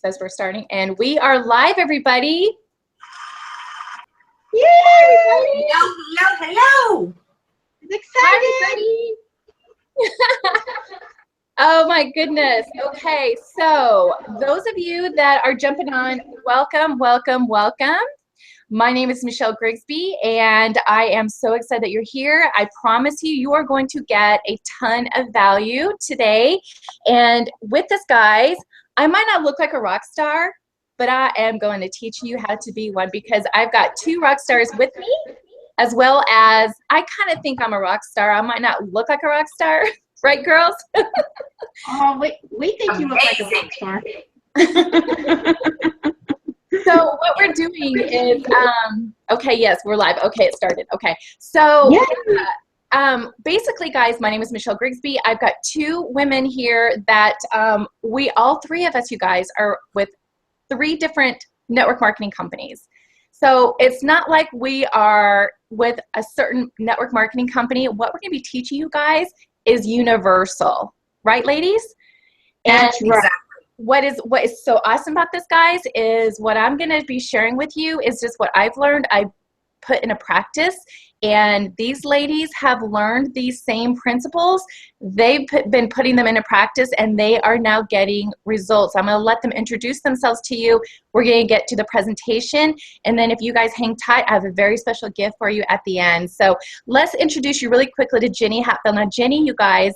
says we're starting, and we are live, everybody. Yay! Hello, hello, hello. It's exciting. Oh my goodness. Okay, so those of you that are jumping on, welcome, welcome, welcome. My name is Michelle Grigsby, and I am so excited that you're here. I promise you, you are going to get a ton of value today. And with this, guys, I might not look like a rock star, but I am going to teach you how to be one, because I've got two rock stars with me, as well as I kind of think I'm a rock star. I might not look like a rock star, right, girls? Oh, we think you look like a rock star. So what we're doing is, okay, yes, we're live. Okay, it started. Okay, so basically, guys, my name is Michelle Grigsby. I've got two women here that we, all three of us, you guys, are with 3 different network marketing companies. So it's not like we are with a certain network marketing company. What we're going to be teaching you guys is universal, right, ladies? That's right. What is so awesome about this, guys, is what I'm going to be sharing with you is just what I've learned. I put into practice, and these ladies have learned these same principles. They've been putting them into practice, and they are now getting results. I'm going to let them introduce themselves to you. We're going to get to the presentation, and then if you guys hang tight, I have a very special gift for you at the end. So let's introduce you really quickly to Jenny Hatfield. Now, Jenny, you guys,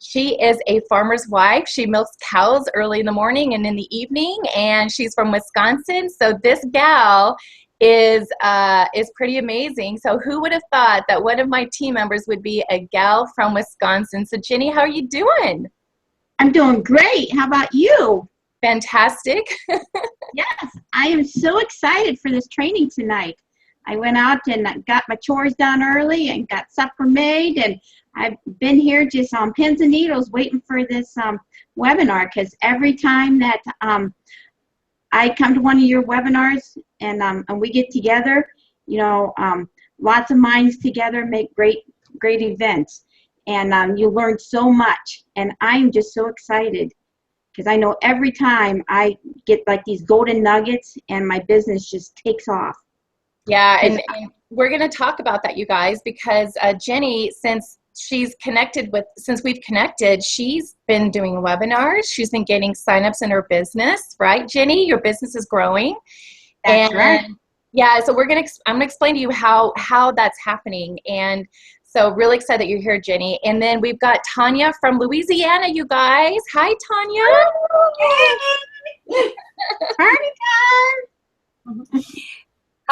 she is a farmer's wife. She milks cows early in the morning and in the evening, and she's from Wisconsin. So this gal is pretty amazing. So who would have thought that one of my team members would be a gal from Wisconsin? So Jenny, how are you doing? I'm doing great. How about you? Fantastic. Yes, I am so excited for this training tonight. I went out and got my chores done early and got supper made, and I've been here just on pins and needles waiting for this webinar, because every time that I come to one of your webinars and we get together, you know, lots of minds together make great events, and you learn so much, and I'm just so excited because I know every time I get like these golden nuggets and my business just takes off. Yeah, and we're going to talk about that, you guys, because Jenny, since we've connected, she's been doing webinars. She's been getting signups in her business, right, Jenny? Your business is growing. That's right. Yeah, so I'm going to explain to you how that's happening. And so really excited that you're here, Jenny. And then we've got Tanya from Louisiana, you guys. Hi, Tanya. Party time.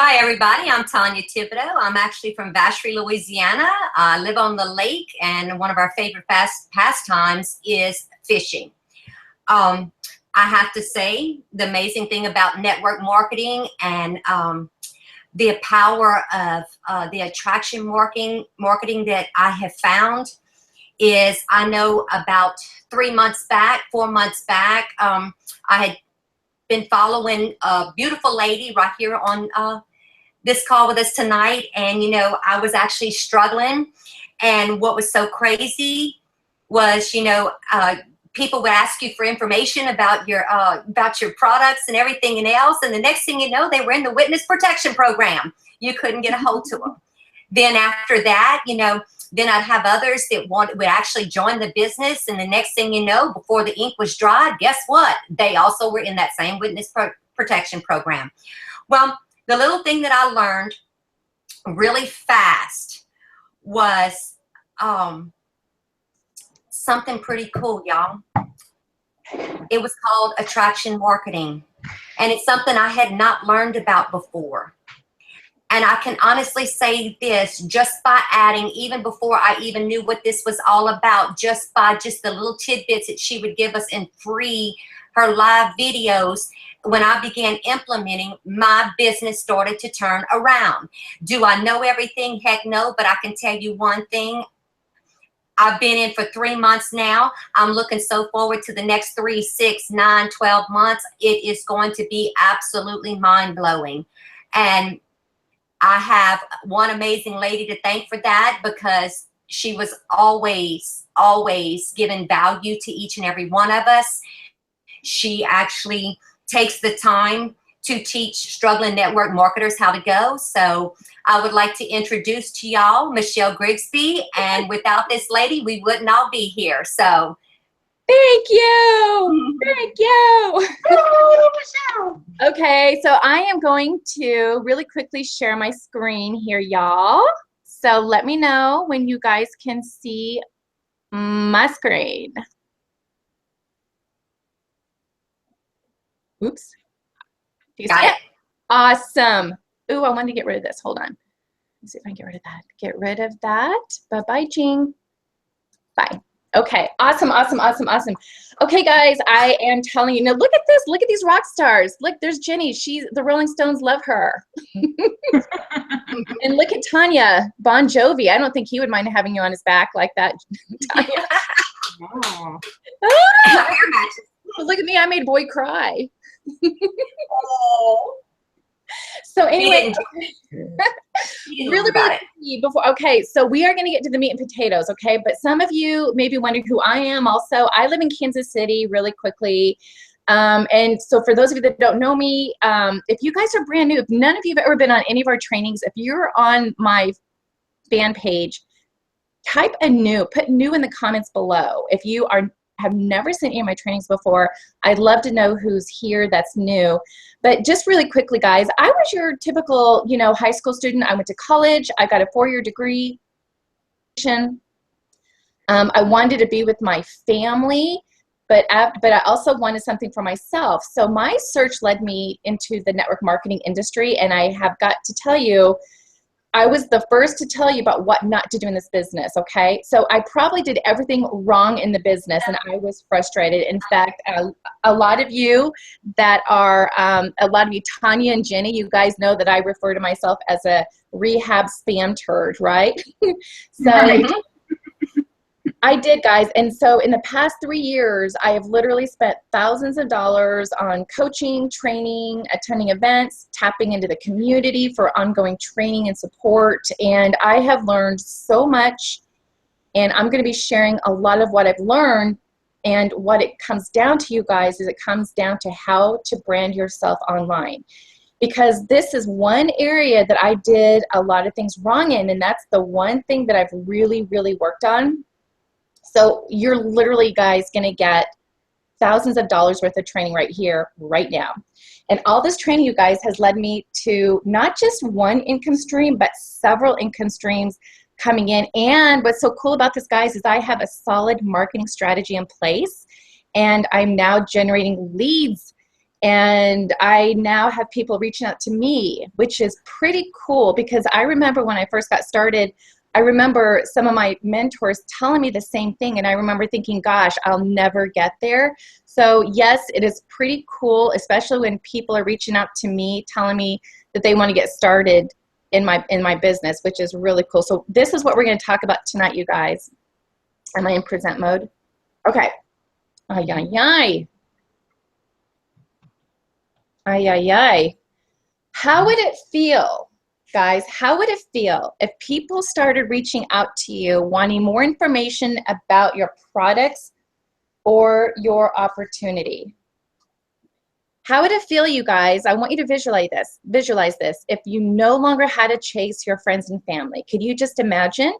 Hi, everybody. I'm Tanya Thibodeau. I'm actually from Vacherie, Louisiana. I live on the lake, and one of our favorite pastimes is fishing. I have to say, the amazing thing about network marketing and the power of the attraction marketing that I have found is, I know about 4 months back, I had been following a beautiful lady right here on this call with us tonight, and you know, I was actually struggling, and what was so crazy was, you know, people would ask you for information about your products and everything else, and the next thing you know, they were in the witness protection program. You couldn't get a hold to them. Then after that, you know, then I'd have others that would actually join the business, and the next thing you know, before the ink was dry, guess what? They also were in that same witness protection program. Well, the little thing that I learned really fast was something pretty cool, y'all. It was called attraction marketing, and it's something I had not learned about before. And I can honestly say this, just by adding, even before I even knew what this was all about, just the little tidbits that she would give us in her live videos, when I began implementing, my business started to turn around. Do I know everything? Heck no, but I can tell you one thing. I've been in for 3 months now. I'm looking so forward to the next 3, 6, 9, 12 months. It is going to be absolutely mind-blowing. And I have one amazing lady to thank for that, because she was always giving value to each and every one of us. She actually takes the time to teach struggling network marketers how to go. So I would like to introduce to y'all Michelle Grigsby. And without this lady, we wouldn't all be here. So thank you. Thank you. Oh, Michelle. Okay, so I am going to really quickly share my screen here, y'all. So let me know when you guys can see my screen. Oops. Do you see it? Awesome. Ooh, I wanted to get rid of this. Hold on. Let's see if I can get rid of that. Get rid of that. Bye-bye, Jean. Bye. Okay, awesome, awesome, awesome, awesome. Okay, guys, I am telling you. Now, look at this. Look at these rock stars. Look, there's Jenny. The Rolling Stones love her. And look at Tanya, Bon Jovi. I don't think he would mind having you on his back like that, Tanya. Oh. Ah! Look at me. I made Boy cry. Oh. So anyway, really before, okay, so we are going to get to the meat and potatoes, okay? But some of you maybe wondered who I am also. I live in Kansas City really quickly. And so for those of you that don't know me, if you guys are brand new, if none of you have ever been on any of our trainings, if you're on my fan page, type a new, put new in the comments below. If you have never seen any of my trainings before, I'd love to know who's here that's new. But just really quickly, guys, I was your typical, high school student. I went to college. I got a 4-year degree. I wanted to be with my family, but I also wanted something for myself. So my search led me into the network marketing industry, and I have got to tell you, I was the first to tell you about what not to do in this business, okay? So I probably did everything wrong in the business, and I was frustrated. In fact, a lot of you that are, Tanya and Jenny, you guys know that I refer to myself as a rehab spam turd, right? So I did, guys. And so in the past 3 years, I have literally spent thousands of dollars on coaching, training, attending events, tapping into the community for ongoing training and support. And I have learned so much. And I'm going to be sharing a lot of what I've learned. And what it comes down to, you guys, is it comes down to how to brand yourself online. Because this is one area that I did a lot of things wrong in. And that's the one thing that I've really, really worked on. So you're literally, guys, going to get thousands of dollars worth of training right here, right now. And all this training, you guys, has led me to not just one income stream, but several income streams coming in. And what's so cool about this, guys, is I have a solid marketing strategy in place, and I'm now generating leads. And I now have people reaching out to me, which is pretty cool, because I remember when I first got started, I remember some of my mentors telling me the same thing, and I remember thinking, gosh, I'll never get there. So yes, it is pretty cool, especially when people are reaching out to me, telling me that they want to get started in my business, which is really cool. So this is what we're going to talk about tonight, you guys. Am I in present mode? Okay. Ay, ay, ay. Ay, ay, ay. How would it feel, guys? How would it feel if people started reaching out to you wanting more information about your products or your opportunity? How would it feel, you guys? I want you to visualize this. If you no longer had to chase your friends and family, could you just imagine?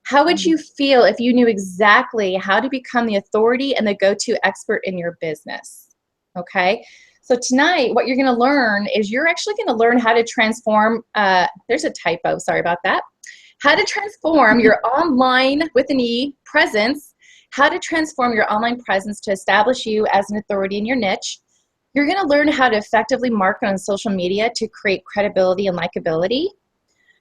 How would you feel if you knew exactly how to become the authority and the go-to expert in your business? Okay. So tonight, what you're going to learn is you're actually going to learn how to transform, there's a typo, sorry about that. How to transform your online, with an E, presence, how to transform your online presence to establish you as an authority in your niche. You're going to learn how to effectively market on social media to create credibility and likability.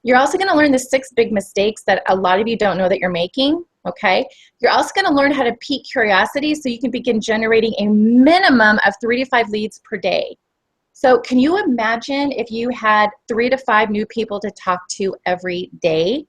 You're also going to learn the 6 big mistakes that a lot of you don't know that you're making. Okay. You're also going to learn how to pique curiosity so you can begin generating a minimum of 3 to 5 leads per day. So can you imagine if you had 3 to 5 new people to talk to every day?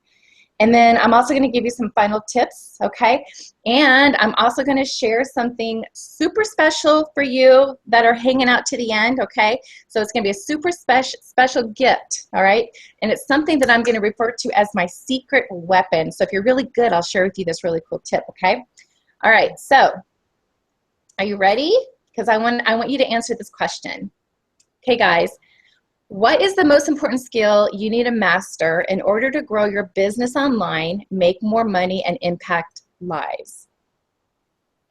And then I'm also going to give you some final tips, okay? And I'm also going to share something super special for you that are hanging out to the end, okay? So it's going to be a super special gift, all right? And it's something that I'm going to refer to as my secret weapon. So if you're really good, I'll share with you this really cool tip, okay? All right, so are you ready? because I want you to answer this question. Okay, guys, what is the most important skill you need to master in order to grow your business online, make more money, and impact lives?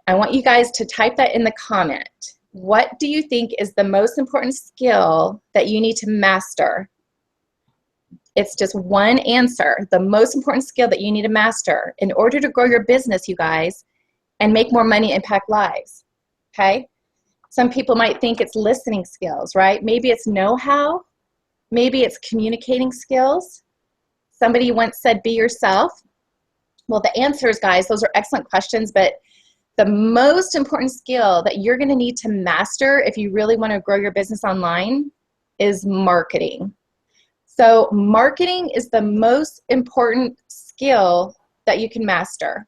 I want you guys to type that in the comment. What do you think is the most important skill that you need to master? It's just one answer. The most important skill that you need to master in order to grow your business, you guys, and make more money, impact lives. Okay? Some people might think it's listening skills, right? Maybe it's know-how. Maybe it's communicating skills. Somebody once said, be yourself. Well, the answers, guys, those are excellent questions, but the most important skill that you're going to need to master if you really want to grow your business online is marketing. So marketing is the most important skill that you can master.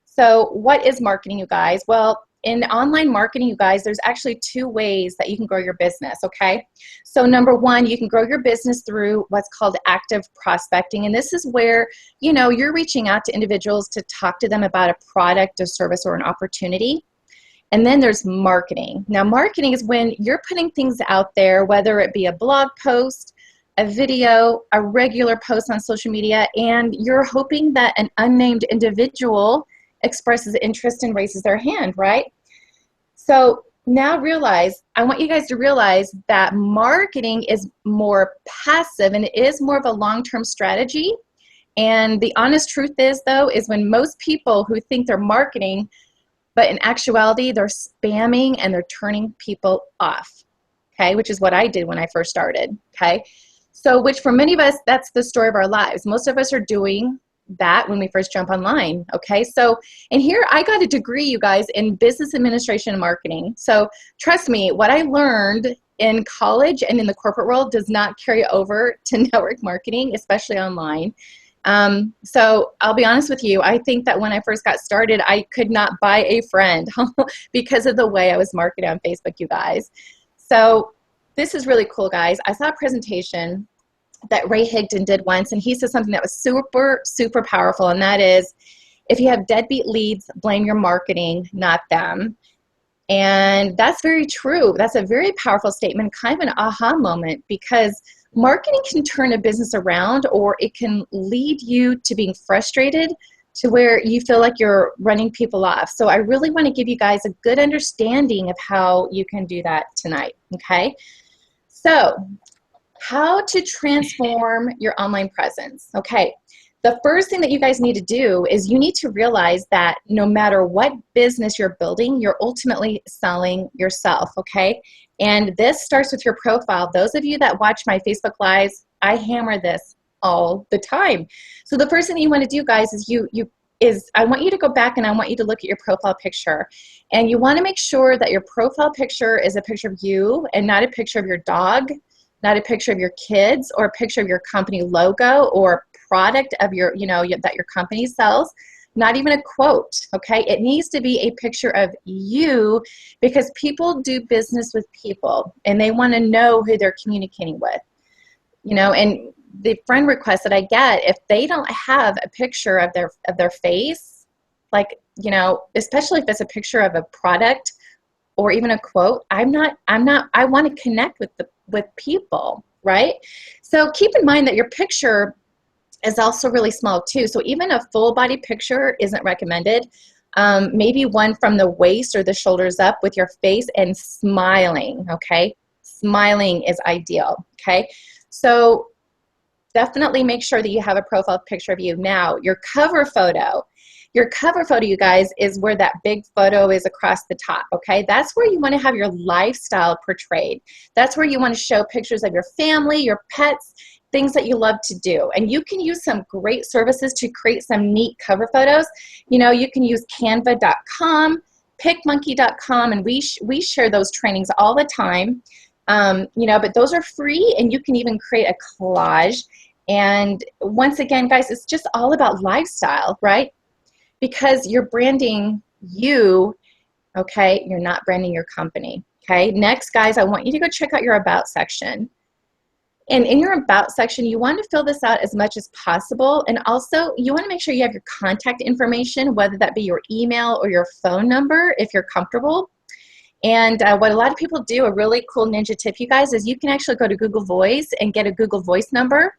So what is marketing, you guys? Well, in online marketing, you guys, there's actually two ways that you can grow your business, okay? So number one, you can grow your business through what's called active prospecting. And this is where, you know, you're reaching out to individuals to talk to them about a product, a service, or an opportunity. And then there's marketing. Now, marketing is when you're putting things out there, whether it be a blog post, a video, a regular post on social media, and you're hoping that an unnamed individual expresses interest and raises their hand, right? So now I want you guys to realize that marketing is more passive and it is more of a long-term strategy. And the honest truth is, though, is when most people who think they're marketing, but in actuality, they're spamming and they're turning people off, okay, which is what I did when I first started, okay? So which for many of us, that's the story of our lives. Most of us are doing that when we first jump online, okay? So, and here I got a degree, you guys, in business administration and marketing. So trust me, what I learned in college and in the corporate world does not carry over to network marketing, especially online. So I'll be honest with you, I think that when I first got started, I could not buy a friend because of the way I was marketing on Facebook, you guys. So this is really cool, guys. I saw a presentation that Ray Higdon did once, and he said something that was super, super powerful, and that is, if you have deadbeat leads, blame your marketing, not them. And that's very true. That's a very powerful statement, kind of an aha moment, because marketing can turn a business around, or it can lead you to being frustrated to where you feel like you're running people off. So I really want to give you guys a good understanding of how you can do that tonight, okay? So how to transform your online presence. Okay, the first thing that you guys need to do is you need to realize that no matter what business you're building, you're ultimately selling yourself, okay? And this starts with your profile. Those of you that watch my Facebook Lives, I hammer this all the time. So the first thing that you want to do, guys, is I want you to go back and I want you to look at your profile picture. And you want to make sure that your profile picture is a picture of you and not a picture of your dog, not a picture of your kids, or a picture of your company logo or product of your, that your company sells, not even a quote, okay? It needs to be a picture of you, because people do business with people and they want to know who they're communicating with, and the friend requests that I get, if they don't have a picture of their face, like, especially if it's a picture of a product or even a quote, I want to connect with people, right? So keep in mind that your picture is also really small too. So even a full body picture isn't recommended. Maybe one from the waist or the shoulders up with your face and smiling, okay? Smiling is ideal, okay? So definitely make sure that you have a profile picture of you. Now, your cover photo, you guys, is where that big photo is across the top, okay? That's where you want to have your lifestyle portrayed. That's where you want to show pictures of your family, your pets, things that you love to do. And you can use some great services to create some neat cover photos. You can use canva.com, picmonkey.com, and we share those trainings all the time. But those are free, and you can even create a collage. And once again, guys, it's just all about lifestyle, right? Because you're branding you, okay? You're not branding your company, okay? Next, guys, I want you to go check out your About section. And in your About section, you want to fill this out as much as possible. And also, you want to make sure you have your contact information, whether that be your email or your phone number, if you're comfortable. And what a lot of people do, a really cool ninja tip, you guys, is you can actually go to Google Voice and get a Google Voice number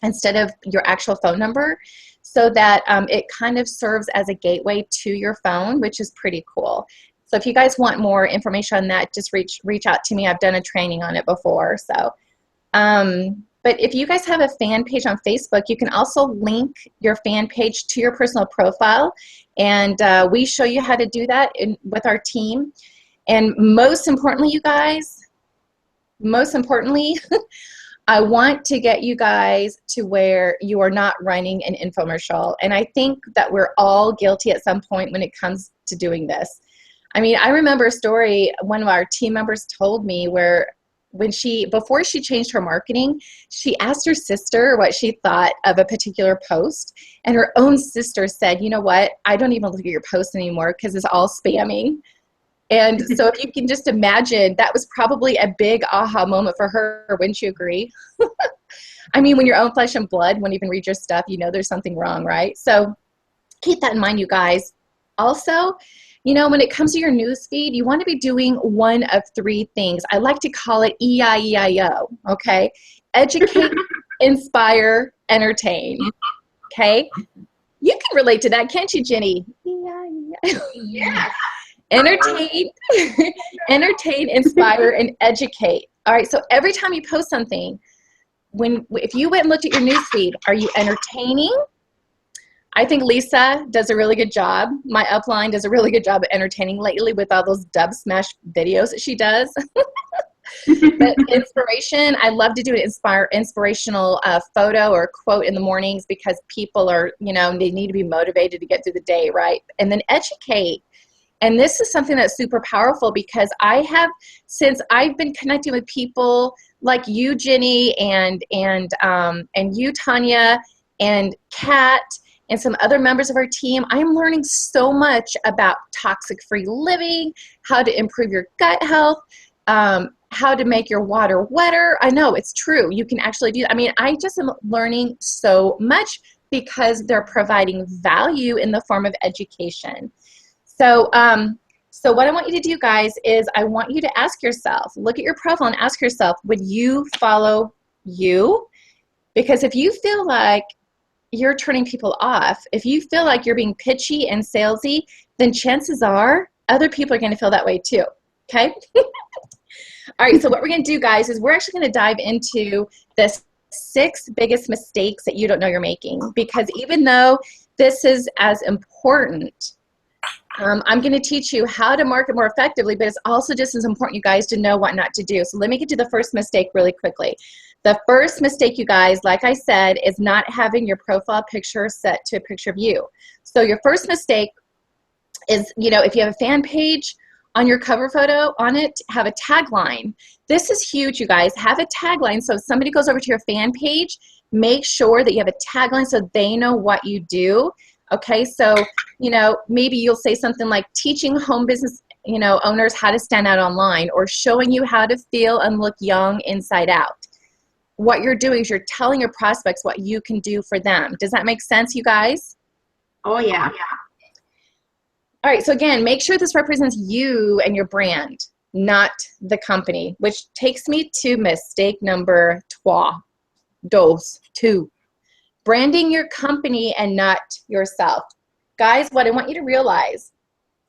instead of your actual phone number, so that it kind of serves as a gateway to your phone, which is pretty cool. So if you guys want more information on that, just reach out to me. I've done a training on it before. So, but if you guys have a fan page on Facebook, you can also link your fan page to your personal profile, and we show you how to do that with our team. And most importantly, you guys, most importantly, I want to get you guys to where you are not running an infomercial. And I think that we're all guilty at some point when it comes to doing this. I mean, I remember a story one of our team members told me where before she changed her marketing, she asked her sister what she thought of a particular post. And her own sister said, you know what, I don't even look at your posts anymore because it's all spamming. And so if you can just imagine, that was probably a big aha moment for her. Wouldn't you agree? I mean, when your own flesh and blood won't even read your stuff, you know there's something wrong, right? So keep that in mind, you guys. Also, you know, when it comes to your news feed, you want to be doing one of three things. I like to call it EIEIO, okay? Educate, inspire, entertain, okay? You can relate to that, can't you, Jenny? EIEIO. Yeah. Entertain, entertain, inspire, and educate. All right, so every time you post something, if you went and looked at your newsfeed, are you entertaining? I think Lisa does a really good job. My upline does a really good job of entertaining lately with all those dub smash videos that she does. But inspiration, I love to do an inspirational photo or quote in the mornings, because people are, you know, they need to be motivated to get through the day, right? And then educate. And this is something that's super powerful, because since I've been connecting with people like you, Jenny, and you, Tanya, and Kat, and some other members of our team, I'm learning so much about toxic-free living, how to improve your gut health, how to make your water wetter. I know it's true. You can actually do that. I mean, I just am learning so much because they're providing value in the form of education. So, so what I want you to do, guys, is I want you to ask yourself, look at your profile and ask yourself, would you follow you? Because if you feel like you're turning people off, if you feel like you're being pitchy and salesy, then chances are other people are going to feel that way too, okay? All right, so what we're going to do, guys, is we're actually going to dive into the 6 biggest mistakes that you don't know you're making. Because even though this is as important, I'm going to teach you how to market more effectively, but it's also just as important, you guys, to know what not to do. So let me get to the first mistake really quickly. The first mistake, you guys, like I said, is not having your profile picture set to a picture of you. So your first mistake is, you know, if you have a fan page, on your cover photo, on it, have a tagline. This is huge, you guys. Have a tagline. So if somebody goes over to your fan page, make sure that you have a tagline so they know what you do. Okay, so, you know, maybe you'll say something like teaching home business, you know, owners how to stand out online, or showing you how to feel and look young inside out. What you're doing is you're telling your prospects what you can do for them. Does that make sense, you guys? Oh, yeah. All right, so again, make sure this represents you and your brand, not the company, which takes me to mistake number 2. Branding your company and not yourself. Guys, what I want you to realize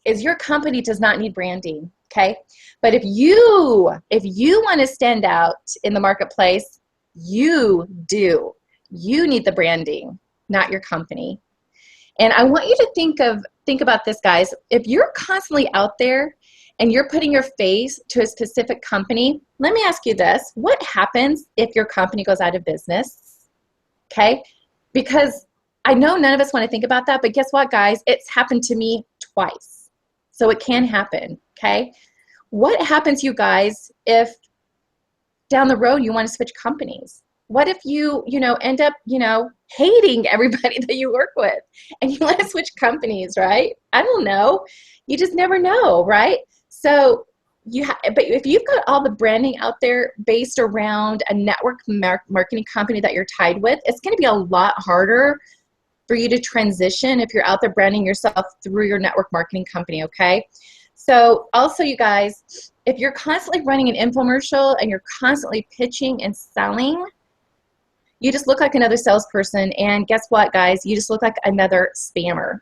is your company does not need branding, okay? But if you want to stand out in the marketplace, you do. You need the branding, not your company. And I want you to think about this, guys. If you're constantly out there and you're putting your face to a specific company, let me ask you this. What happens if your company goes out of business? Okay? Because I know none of us want to think about that, but guess what, guys? It's happened to me twice. So it can happen, okay? What happens, you guys, if down the road you want to switch companies? What if you end up, hating everybody that you work with and you want to switch companies, right? I don't know. You just never know, right? So but if you've got all the branding out there based around a network marketing company that you're tied with, it's going to be a lot harder for you to transition if you're out there branding yourself through your network marketing company, okay? So also, you guys, if you're constantly running an infomercial and you're constantly pitching and selling, you just look like another salesperson. And guess what, guys? You just look like another spammer.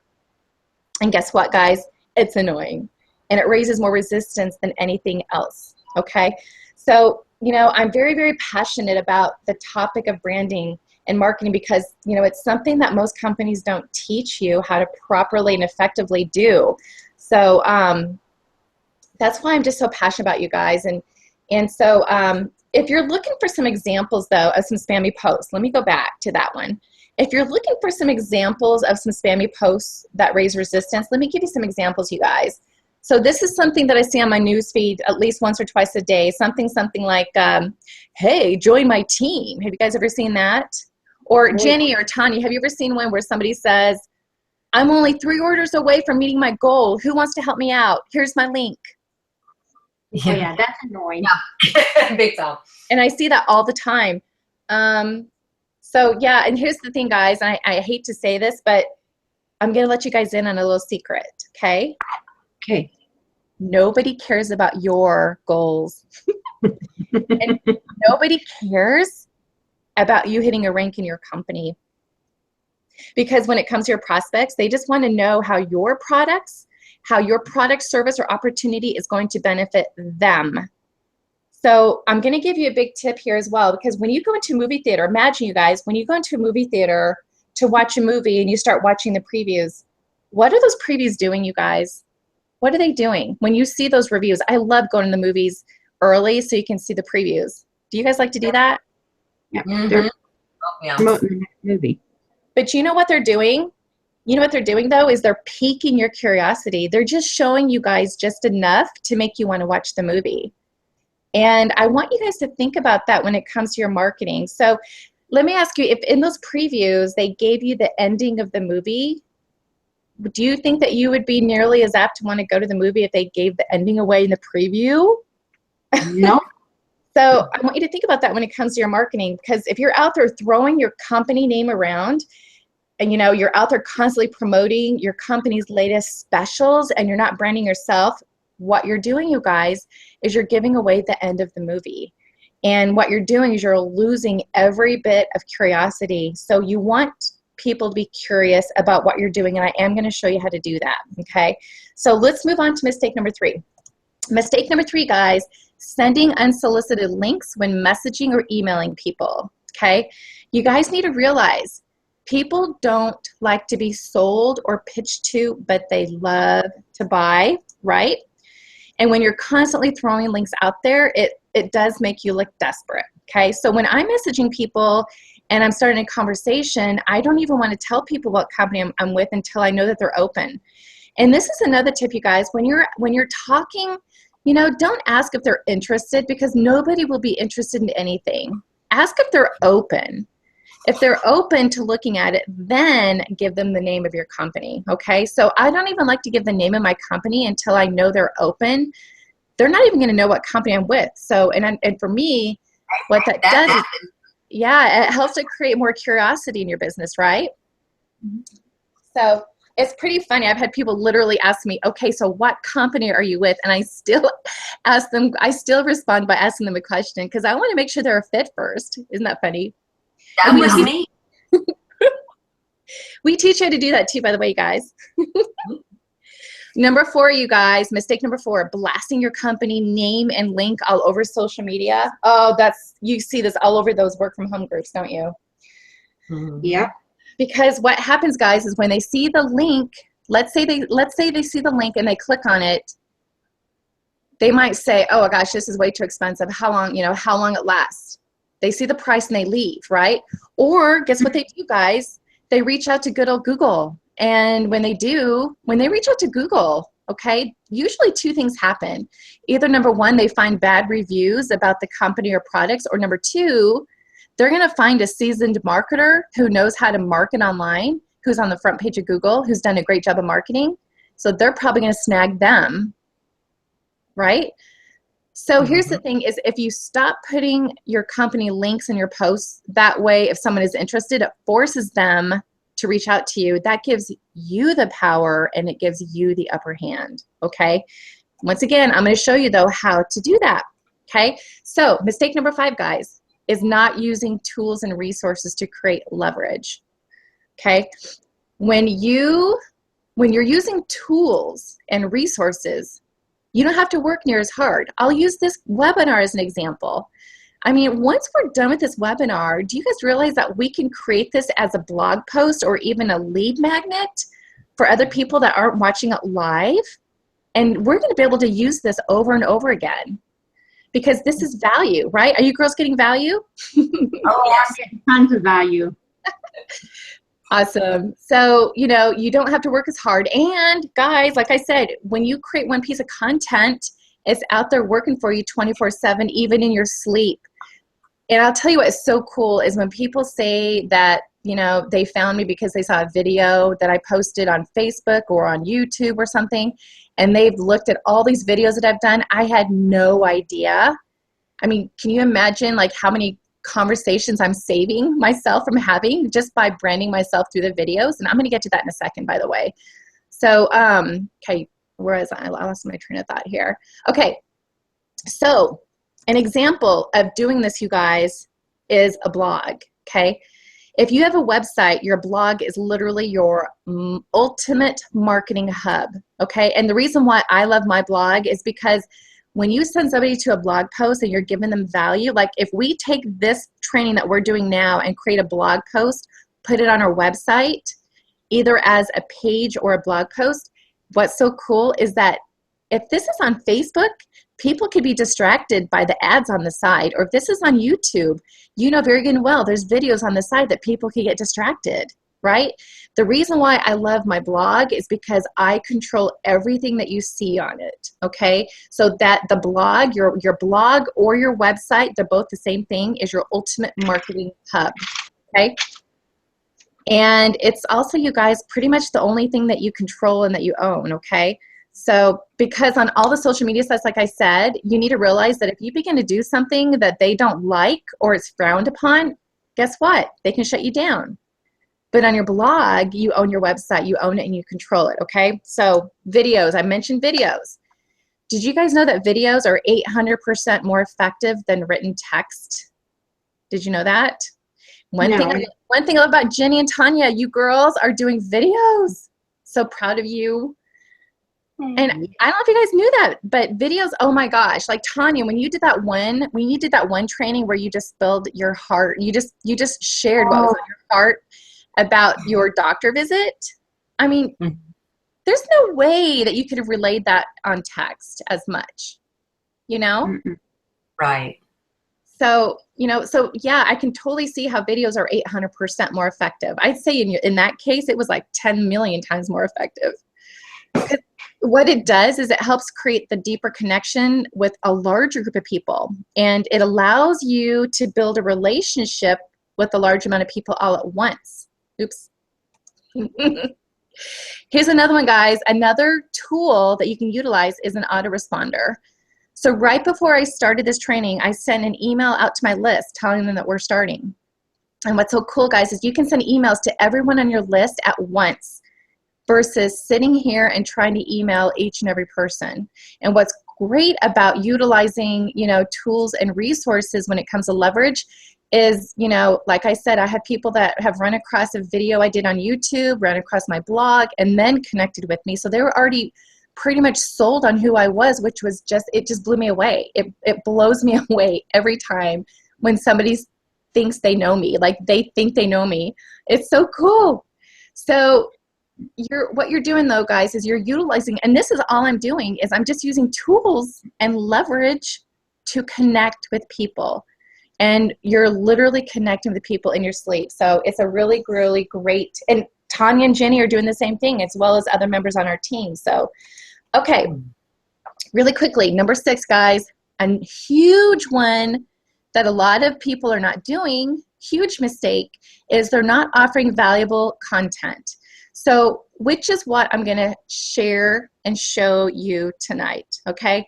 And guess what, guys? It's annoying. And it raises more resistance than anything else, okay? So, you know, I'm very, very passionate about the topic of branding and marketing because, you know, it's something that most companies don't teach you how to properly and effectively do. So that's why I'm just so passionate about you guys. And so if you're looking for some examples, though, of some spammy posts, let me go back to that one. If you're looking for some examples of some spammy posts that raise resistance, let me give you some examples, you guys. So this is something that I see on my news feed at least once or twice a day, something like, hey, join my team. Have you guys ever seen that? Or Jenny or Tanya, have you ever seen one where somebody says, I'm only 3 orders away from meeting my goal. Who wants to help me out? Here's my link. Oh, yeah, that's annoying. Yeah, big time. And I see that all the time. So, yeah, and here's the thing, guys. I hate to say this, but I'm going to let you guys in on a little secret, okay? Okay. Nobody cares about your goals. And nobody cares about you hitting a rank in your company. Because when it comes to your prospects, they just want to know how your product, service, or opportunity is going to benefit them. So I'm going to give you a big tip here as well, because when you go into a movie theater, imagine, you guys, when you go into a movie theater to watch a movie and you start watching the previews, what are those previews doing, you guys? What are they doing? When you see those reviews, I love going to the movies early so you can see the previews. Do you guys like to do that? Yeah. Mm-hmm. They're Yeah. promoting the movie. But you know what they're doing? You know what they're doing, though, is they're piquing your curiosity. They're just showing you guys just enough to make you want to watch the movie. And I want you guys to think about that when it comes to your marketing. So let me ask you, if in those previews they gave you the ending of the movie, do you think that you would be nearly as apt to want to go to the movie if they gave the ending away in the preview? No. So I want you to think about that when it comes to your marketing, because if you're out there throwing your company name around and, you know, you're out there constantly promoting your company's latest specials and you're not branding yourself, what you're doing, you guys, is you're giving away the end of the movie. And what you're doing is you're losing every bit of curiosity. So you want people to be curious about what you're doing, and I am going to show you how to do that, okay? So let's move on to mistake number 3. Mistake number 3, guys, sending unsolicited links when messaging or emailing people, okay? You guys need to realize people don't like to be sold or pitched to, but they love to buy, right? And when you're constantly throwing links out there, it does make you look desperate, okay? So when I'm messaging people and I'm starting a conversation, I don't even want to tell people what company I'm with until I know that they're open. And this is another tip, you guys. When you're talking, you know, don't ask if they're interested, because nobody will be interested in anything. Ask if they're open. If they're open to looking at it, then give them the name of your company, okay? So I don't even like to give the name of my company until I know they're open. They're not even going to know what company I'm with. So, and for me, what that does is, yeah, it helps to create more curiosity in your business, right? So it's pretty funny. I've had people literally ask me, okay, so what company are you with? And I still ask them, I still respond by asking them a question because I want to make sure they're a fit first. Isn't that funny? That was me. We teach you how to do that too, by the way, guys. Number 4, you guys, mistake number 4, blasting your company name and link all over social media. Oh, you see this all over those work from home groups, don't you? Yeah. Because what happens, guys, is when they see the link, let's say they see the link and they click on it, they might say, oh gosh, this is way too expensive. How long it lasts? They see the price and they leave, right? Or guess what they do, guys? They reach out to good old Google. And when they reach out to Google, okay, usually 2 things happen. Either number 1, they find bad reviews about the company or products, or number 2, they're going to find a seasoned marketer who knows how to market online, who's on the front page of Google, who's done a great job of marketing. So they're probably going to snag them, right? So here's the thing is, if you stop putting your company links in your posts, that way if someone is interested, it forces them to reach out to you. That gives you the power and it gives you the upper hand, okay? Once again, I'm going to show you, though, how to do that. Okay? So mistake number 5, guys, is not using tools and resources to create leverage. Okay? When you're using tools and resources, you don't have to work near as hard. I'll use this webinar as an example. I mean, once we're done with this webinar, do you guys realize that we can create this as a blog post or even a lead magnet for other people that aren't watching it live? And we're going to be able to use this over and over again because this is value, right? Are you girls getting value? Oh, I'm getting tons of value. Awesome. So, you know, you don't have to work as hard. And guys, like I said, when you create one piece of content, it's out there working for you 24/7, even in your sleep. And I'll tell you what is so cool is when people say that, you know, they found me because they saw a video that I posted on Facebook or on YouTube or something, and they've looked at all these videos that I've done. I had no idea. I mean, can you imagine like how many conversations I'm saving myself from having just by branding myself through the videos? And I'm going to get to that in a second, by the way. So, okay, whereas I lost my train of thought here. Okay, so an example of doing this, you guys, is a blog, okay? If you have a website, your blog is literally your ultimate marketing hub, okay? And the reason why I love my blog is because when you send somebody to a blog post and you're giving them value, like if we take this training that we're doing now and create a blog post, put it on our website, either as a page or a blog post, what's so cool is that if this is on Facebook, people could be distracted by the ads on the side. Or if this is on YouTube, you know very good and well, there's videos on the side that people can get distracted, right? The reason why I love my blog is because I control everything that you see on it, okay? So that the blog, your blog or your website, they're both the same thing, is your ultimate marketing hub, okay? And it's also, you guys, pretty much the only thing that you control and that you own, okay? So because on all the social media sites, like I said, you need to realize that if you begin to do something that they don't like or it's frowned upon, guess what? They can shut you down. But on your blog, you own your website, you own it, and you control it, okay? So videos, I mentioned videos. Did you guys know that videos are 800% more effective than written text? Did you know that? One thing I love about Jenny and Tanya, you girls are doing videos. So proud of you. And I don't know if you guys knew that, but videos, oh my gosh, like Tanya, when you did that one training where you just spilled your heart, you just shared what was on your heart about your doctor visit. I mean, there's no way that you could have relayed that on text as much, you know? Right. So, you know, so yeah, I can totally see how videos are 800% more effective. I'd say in that case, it was like 10 million times more effective. Because what it does is it helps create the deeper connection with a larger group of people. And it allows you to build a relationship with a large amount of people all at once. Oops. Here's another one, guys. Another tool that you can utilize is an autoresponder. So right before I started this training, I sent an email out to my list telling them that we're starting. And what's so cool, guys, is you can send emails to everyone on your list at once versus sitting here and trying to email each and every person. And what's great about utilizing, you know, tools and resources when it comes to leverage is, you know, like I said, I have people that have run across a video I did on YouTube, ran across my blog, and then connected with me. So they were already pretty much sold on who I was, which was just, it just blew me away. It blows me away every time when somebody thinks they know me, like they think they know me. It's so cool. So what you're doing though, guys, is you're utilizing, and this is all I'm doing, is I'm just using tools and leverage to connect with people. And you're literally connecting with people in your sleep. So it's a really, really great, and Tanya and Jenny are doing the same thing as well as other members on our team. So, okay, really quickly, number 6, guys, a huge one that a lot of people are not doing, huge mistake, is they're not offering valuable content. So, which is what I'm gonna share and show you tonight, okay?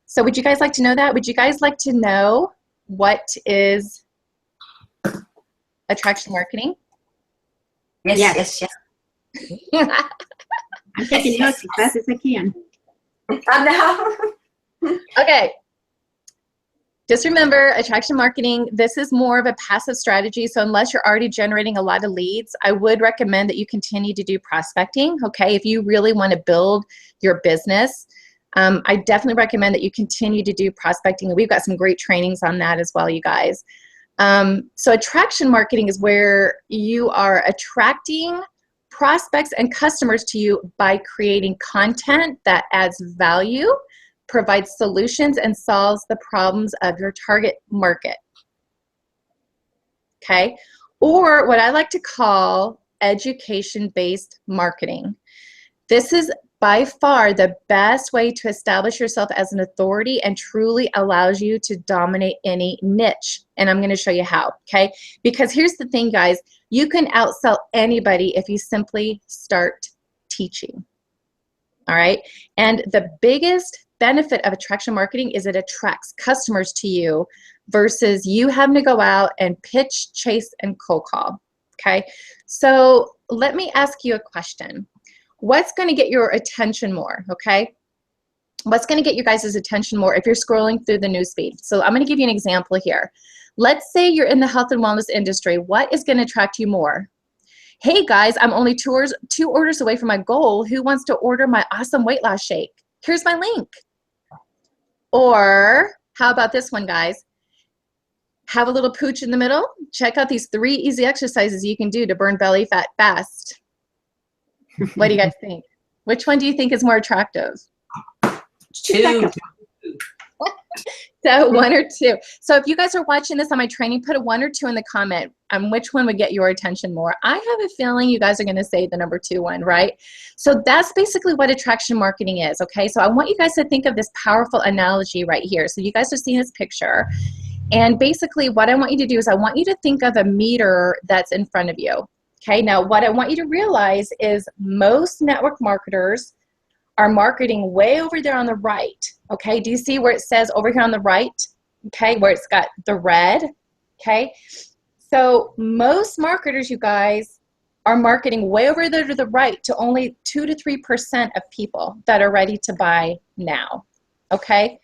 So would you guys like to know that? Would you guys like to know what is attraction marketing? Yes. I'm taking notes as fast as I can. I know. Okay. Just remember, attraction marketing, this is more of a passive strategy. So unless you're already generating a lot of leads, I would recommend that you continue to do prospecting, okay? If you really want to build your business, I definitely recommend that you continue to do prospecting. We've got some great trainings on that as well, you guys. So attraction marketing is where you are attracting prospects and customers to you by creating content that adds value, provides solutions, and solves the problems of your target market. Okay? Or what I like to call education-based marketing. This is by far the best way to establish yourself as an authority and truly allows you to dominate any niche. And I'm going to show you how, okay? Because here's the thing, guys. You can outsell anybody if you simply start teaching. All right? And the biggest benefit of attraction marketing is it attracts customers to you versus you having to go out and pitch, chase, and cold call. Okay? So let me ask you a question. What's going to get your attention more? Okay? What's going to get you guys' attention more if you're scrolling through the newsfeed? So I'm going to give you an example here. Let's say you're in the health and wellness industry. What is going to attract you more? Hey guys, I'm only two orders away from my goal. Who wants to order my awesome weight loss shake? Here's my link. Or how about this one, guys? Have a little pooch in the middle. Check out these 3 easy exercises you can do to burn belly fat fast. What do you guys think? Which one do you think is more attractive? 2. So 1 or 2. So if you guys are watching this on my training, put a 1 or 2 in the comment on which one would get your attention more. I have a feeling you guys are going to say the number 2 one, right? So that's basically what attraction marketing is, okay? So I want you guys to think of this powerful analogy right here. So you guys are seeing this picture. And basically what I want you to do is I want you to think of a meter that's in front of you. Okay, now what I want you to realize is most network marketers are marketing way over there on the right. Okay, do you see where it says over here on the right? Okay, where it's got the red. Okay, so most marketers, you guys, are marketing way over there to the right to only 2 to 3% of people that are ready to buy now. Okay,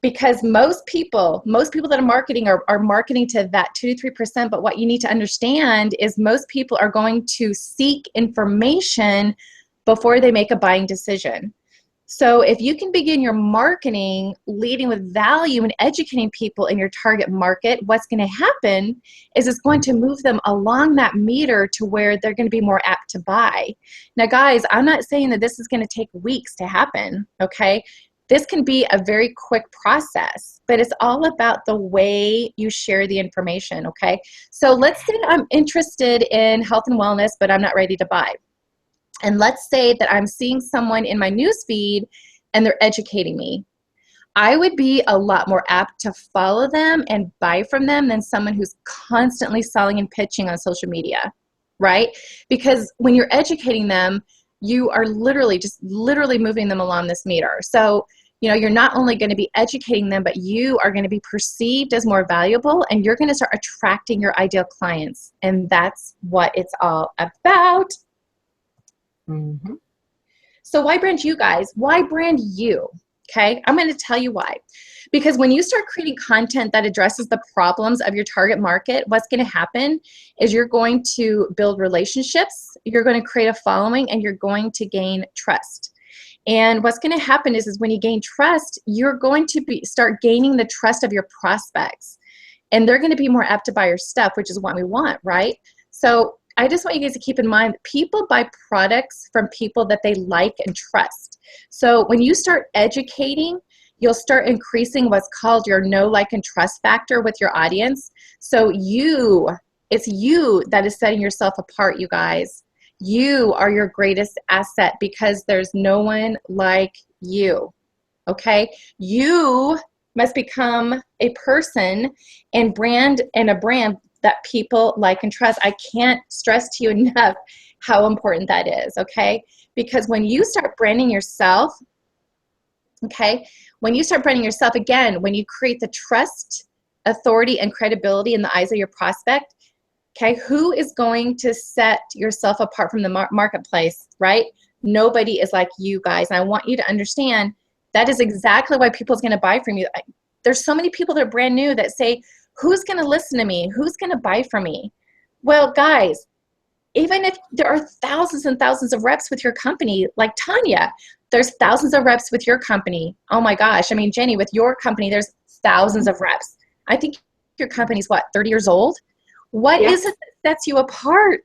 because most people that are marketing are marketing to that 2 to 3%, but what you need to understand is most people are going to seek information before they make a buying decision. So if you can begin your marketing leading with value and educating people in your target market, what's going to happen is it's going to move them along that meter to where they're going to be more apt to buy. Now guys, I'm not saying that this is going to take weeks to happen, okay? This can be a very quick process, but it's all about the way you share the information, okay? So let's say I'm interested in health and wellness, but I'm not ready to buy. And let's say that I'm seeing someone in my newsfeed and they're educating me. I would be a lot more apt to follow them and buy from them than someone who's constantly selling and pitching on social media, right? Because when you're educating them, you are literally moving them along this meter. So, you know, you're not only going to be educating them, but you are going to be perceived as more valuable and you're going to start attracting your ideal clients. And that's what it's all about. Mm-hmm. So why brand you guys? Why brand you? Okay, I'm going to tell you why. Because when you start creating content that addresses the problems of your target market, what's going to happen is you're going to build relationships, you're going to create a following, and you're going to gain trust. And what's going to happen is when you gain trust, you're going to start gaining the trust of your prospects. And they're going to be more apt to buy your stuff, which is what we want, right? So I just want you guys to keep in mind that people buy products from people that they like and trust. So when you start educating, you'll start increasing what's called your know, like, and trust factor with your audience. So it's you that is setting yourself apart, you guys. You are your greatest asset because there's no one like you, okay? You must become a person and a brand that people like and trust. I can't stress to you enough how important that is, okay? Because when you start branding yourself, okay, when you start branding yourself, again, when you create the trust, authority, and credibility in the eyes of your prospect, okay, who is going to set yourself apart from the marketplace, right? Nobody is like you guys. And I want you to understand that is exactly why people's going to buy from you. There's so many people that are brand new that say, who's going to listen to me? Who's going to buy from me? Well, guys, even if there are thousands and thousands of reps with your company, like Tanya, there's thousands of reps with your company. Oh my gosh. I mean, Jenny, with your company, there's thousands of reps. I think your company's what, 30 years old? What is it that sets you apart?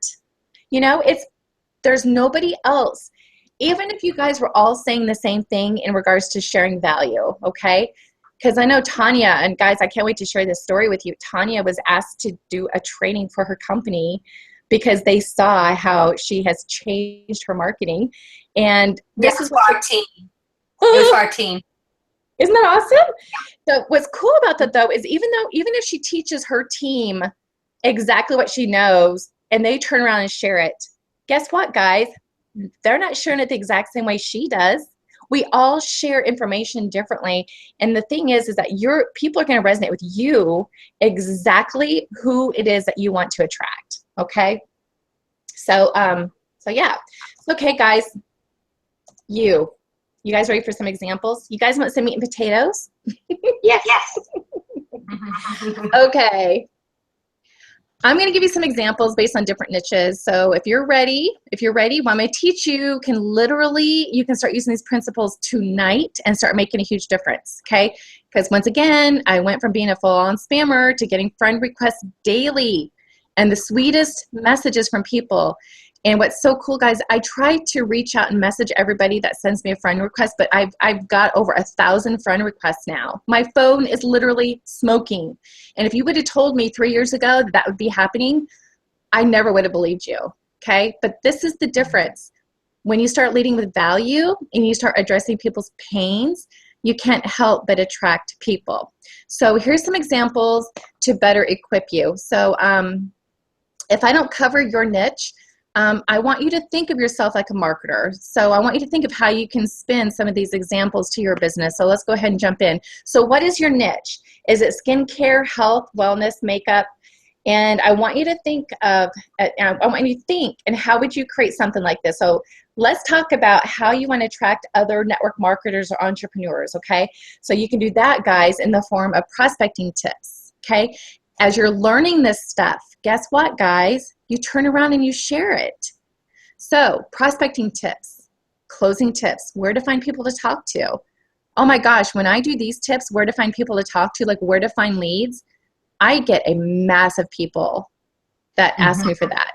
You know, there's nobody else. Even if you guys were all saying the same thing in regards to sharing value, okay? Because I know Tanya, and guys, I can't wait to share this story with you. Tanya was asked to do a training for her company because they saw how she has changed her marketing. And this is for our team. It was for our team. Isn't that awesome? So what's cool about that though is even if she teaches her team exactly what she knows and they turn around and share it, guess what, guys? They're not sharing it the exact same way she does. We all share information differently. And the thing is that people are going to resonate with you exactly who it is that you want to attract. Okay. So yeah. Okay, guys, you guys ready for some examples? You guys want some meat and potatoes? Yes. Okay. I'm going to give you some examples based on different niches. So if you're ready, what I'm going to teach you you can start using these principles tonight and start making a huge difference, okay? Because once again, I went from being a full-on spammer to getting friend requests daily and the sweetest messages from people. And what's so cool, guys, I try to reach out and message everybody that sends me a friend request, but I've got over 1,000 friend requests now. My phone is literally smoking. And if you would have told me 3 years ago that would be happening, I never would have believed you, okay? But this is the difference. When you start leading with value and you start addressing people's pains, you can't help but attract people. So here's some examples to better equip you. So if I don't cover your niche, I want you to think of yourself like a marketer. So I want you to think of how you can spin some of these examples to your business. So let's go ahead and jump in. So what is your niche? Is it skincare, health, wellness, makeup? And I want you to think and how would you create something like this? So let's talk about how you want to attract other network marketers or entrepreneurs, okay? So you can do that, guys, in the form of prospecting tips, okay? As you're learning this stuff, guess what, guys? You turn around and you share it. So prospecting tips, closing tips, where to find people to talk to. Oh my gosh, when I do these tips, where to find people to talk to, like where to find leads, I get a mass of people that ask me for that.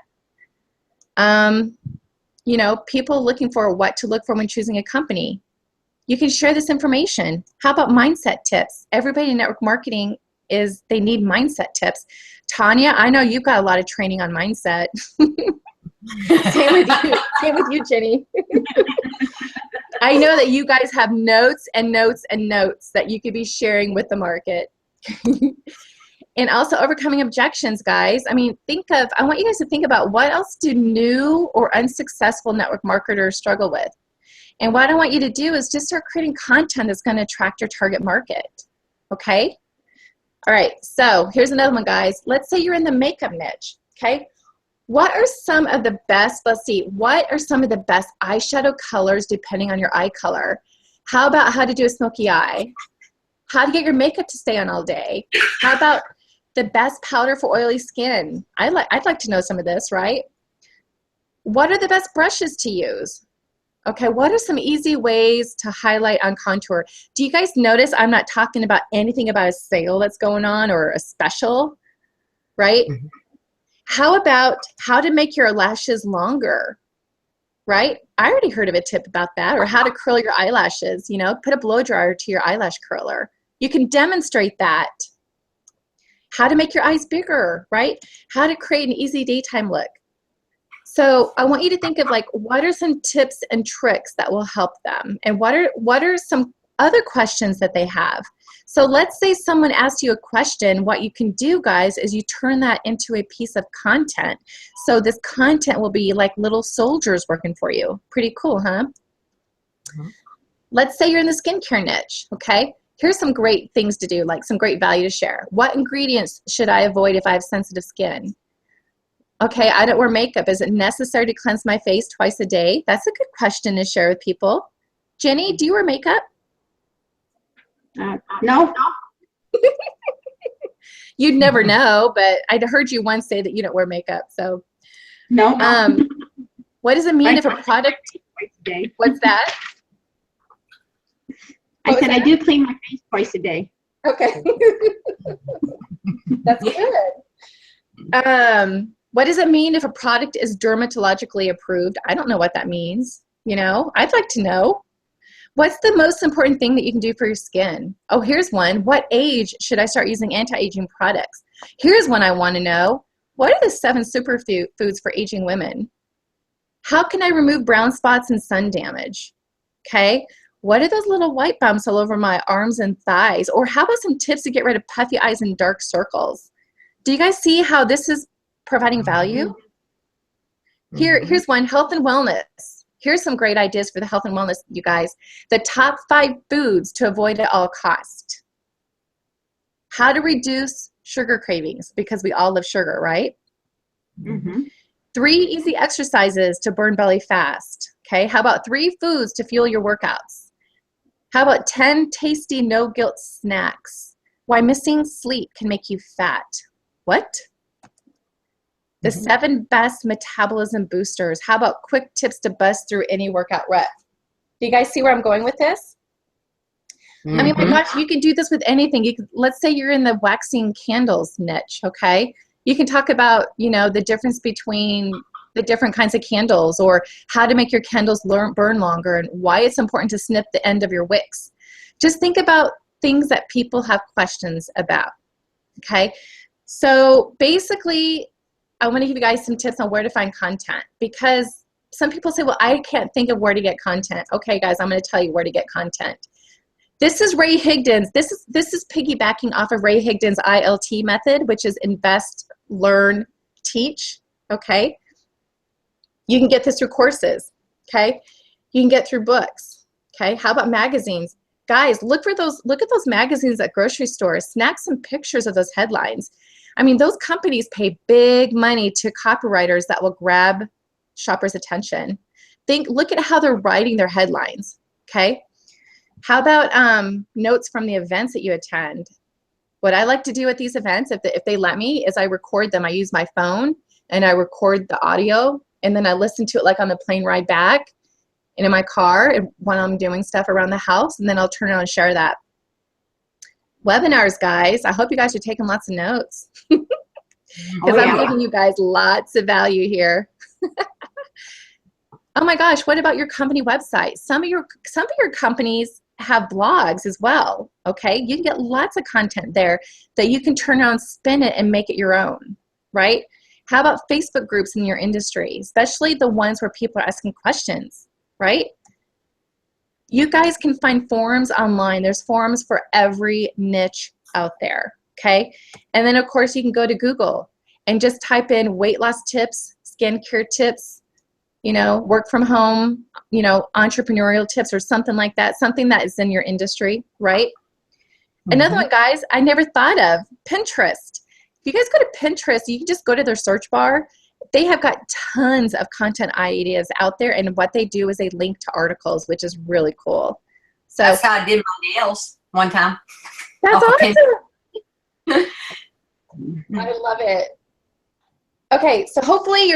You know, people looking for what to look for when choosing a company. You can share this information. How about mindset tips? Everybody in network marketing they need mindset tips. Tanya, I know you've got a lot of training on mindset. Same with you, Jenny. I know that you guys have notes and notes and notes that you could be sharing with the market. And also overcoming objections, guys. I mean, I want you guys to think about what else do new or unsuccessful network marketers struggle with. And what I want you to do is just start creating content that's going to attract your target market. Okay? All right, so here's another one, guys. Let's say you're in the makeup niche, okay? What are some of the best eyeshadow colors depending on your eye color? How about how to do a smoky eye? How to get your makeup to stay on all day? How about the best powder for oily skin? I'd like to know some of this, right? What are the best brushes to use? Okay, what are some easy ways to highlight on contour? Do you guys notice I'm not talking about anything about a sale that's going on or a special, right? Mm-hmm. How about how to make your lashes longer, right? I already heard of a tip about that. Or how to curl your eyelashes, you know, put a blow dryer to your eyelash curler. You can demonstrate that. How to make your eyes bigger, right? How to create an easy daytime look. So I want you to think of like, what are some tips and tricks that will help them? And what are some other questions that they have? So let's say someone asks you a question. What you can do, guys, is you turn that into a piece of content. So this content will be like little soldiers working for you. Pretty cool, huh? Mm-hmm. Let's say you're in the skincare niche, okay? Here's some great things to do, like some great value to share. What ingredients should I avoid if I have sensitive skin? Okay, I don't wear makeup. Is it necessary to cleanse my face twice a day? That's a good question to share with people. Jenny, do you wear makeup? No. You'd never know, but I'd heard you once say that you don't wear makeup. So, No. what does it mean if a product? What's that? I said I do clean my face twice a day. Okay, that's good. What does it mean if a product is dermatologically approved? I don't know what that means. You know, I'd like to know. What's the most important thing that you can do for your skin? Oh, here's one. What age should I start using anti-aging products? Here's one I want to know. What are the 7 superfoods for aging women? How can I remove brown spots and sun damage? Okay. What are those little white bumps all over my arms and thighs? Or how about some tips to get rid of puffy eyes and dark circles? Do you guys see how this is providing value? Here's one, health and wellness. Here's some great ideas for the health and wellness, you guys. The top 5 foods to avoid at all cost. How to reduce sugar cravings, because we all love sugar, right? 3 easy exercises to burn belly fast. Okay, how about 3 foods to fuel your workouts? How about 10 tasty no-guilt snacks? Why missing sleep can make you fat. What? The 7 best metabolism boosters. How about quick tips to bust through any workout rep? Do you guys see where I'm going with this? I mean, my gosh, you can do this with anything. You can, let's say you're in the waxing candles niche, okay? You can talk about, you know, the difference between the different kinds of candles, or how to make your candles burn longer, and why it's important to snip the end of your wicks. Just think about things that people have questions about, okay? So basically, I want to give you guys some tips on where to find content, because some people say, well, I can't think of where to get content. Okay, guys, I'm going to tell you where to get content. This is Ray Higdon's. This is piggybacking off of Ray Higdon's ILT method, which is invest, learn, teach, okay? You can get this through courses, okay? You can get through books, okay? How about magazines? Guys, look at those magazines at grocery stores. Snap some pictures of those headlines. I mean, those companies pay big money to copywriters that will grab shoppers' attention. Look at how they're writing their headlines, okay? How about notes from the events that you attend? What I like to do at these events, if they let me, is I record them. I use my phone and I record the audio, and then I listen to it like on the plane ride back and in my car and when I'm doing stuff around the house, and then I'll turn it on and share that. Webinars, guys. I hope you guys are taking lots of notes, because I'm giving you guys lots of value here. Oh my gosh, what about your company website? Some of your companies have blogs as well, okay? You can get lots of content there that you can turn on, spin it, and make it your own, right? How about Facebook groups in your industry, especially the ones where people are asking questions, right? You guys can find forums online. There's forums for every niche out there, okay? And then, of course, you can go to Google and just type in weight loss tips, skincare tips, you know, work from home, you know, entrepreneurial tips or something like that, something that is in your industry, right? Another one, guys, I never thought of, Pinterest. If you guys go to Pinterest, you can just go to their search bar. They have got tons of content ideas out there, and what they do is they link to articles, which is really cool. So that's how I did my nails one time. That's awesome. I love it. Okay, so hopefully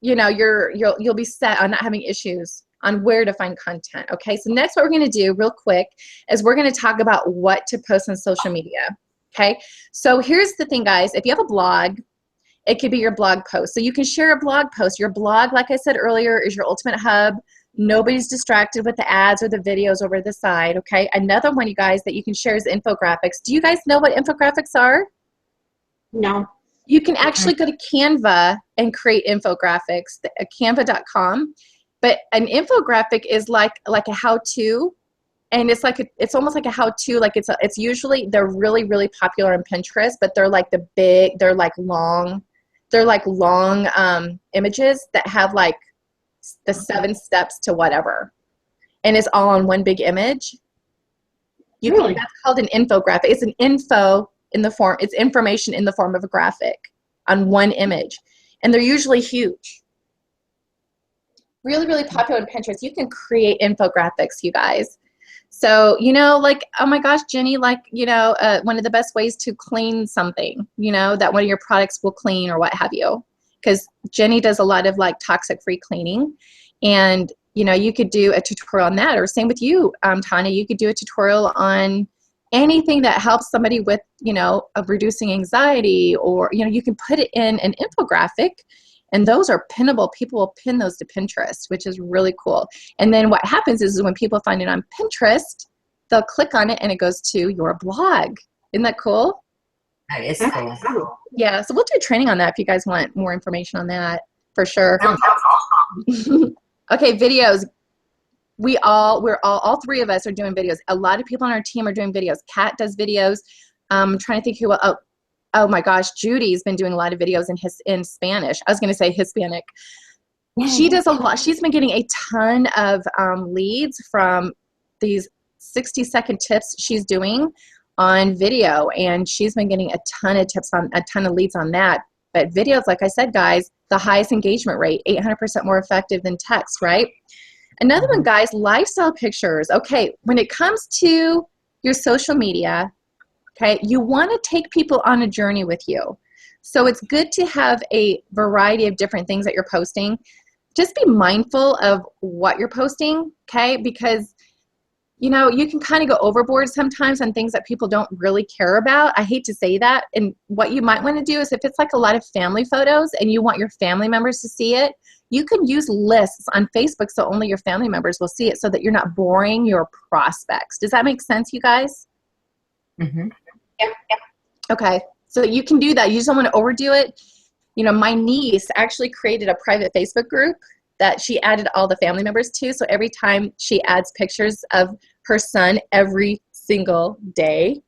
you'll be set on not having issues on where to find content. Okay, so next what we're going to do real quick is we're going to talk about what to post on social media. Okay, so here's the thing, guys. If you have a blog, it could be your blog post. So you can share a blog post. Your blog, like I said earlier, is your ultimate hub. Nobody's distracted with the ads or the videos over the side, okay? Another one, you guys, that you can share is infographics. Do you guys know what infographics are? No. You can actually go to Canva and create infographics, canva.com. But an infographic is like a how-to, and it's almost like a how-to. Like it's usually, they're really, really popular on Pinterest, but they're like long images that have like the 7 steps to whatever, and it's all on one big image. That's called an infographic. It's an info in the form, it's information in the form of a graphic. on one image. And they're usually huge. Really, really popular on Pinterest. You can create infographics, you guys. So, you know, like, oh my gosh, Jenny, like, you know, one of the best ways to clean something, you know, that one of your products will clean or what have you. Because Jenny does a lot of like toxic-free cleaning. And, you know, you could do a tutorial on that. Or same with you, Tanya, you could do a tutorial on anything that helps somebody with, you know, of reducing anxiety, or, you know, you can put it in an infographic. And those are pinnable. People will pin those to Pinterest, which is really cool. And then what happens is when people find it on Pinterest, they'll click on it and it goes to your blog. Isn't that cool? That is cool. Yeah, so we'll do training on that if you guys want more information on that, for sure. Okay, videos. All three of us are doing videos. A lot of people on our team are doing videos. Kat does videos. I'm trying to think who, oh my gosh, Judy's been doing a lot of videos in Spanish. I was going to say Hispanic. She does a lot. She's been getting a ton of leads from these 60-second tips she's doing on video, and she's been getting a ton of tips on, a ton of leads on that. But videos, like I said, guys, the highest engagement rate, 800% more effective than text, right? Another one, guys, lifestyle pictures. Okay, when it comes to your social media, okay, you want to take people on a journey with you. So it's good to have a variety of different things that you're posting. Just be mindful of what you're posting, okay? Because, you know, you can kind of go overboard sometimes on things that people don't really care about. I hate to say that. And what you might want to do is if it's like a lot of family photos and you want your family members to see it, you can use lists on Facebook so only your family members will see it, so that you're not boring your prospects. Does that make sense, you guys? Mm-hmm. Yeah. Okay, so you can do that. You just don't want to overdo it. You know, my niece actually created a private Facebook group that she added all the family members to. So every time she adds pictures of her son every single day,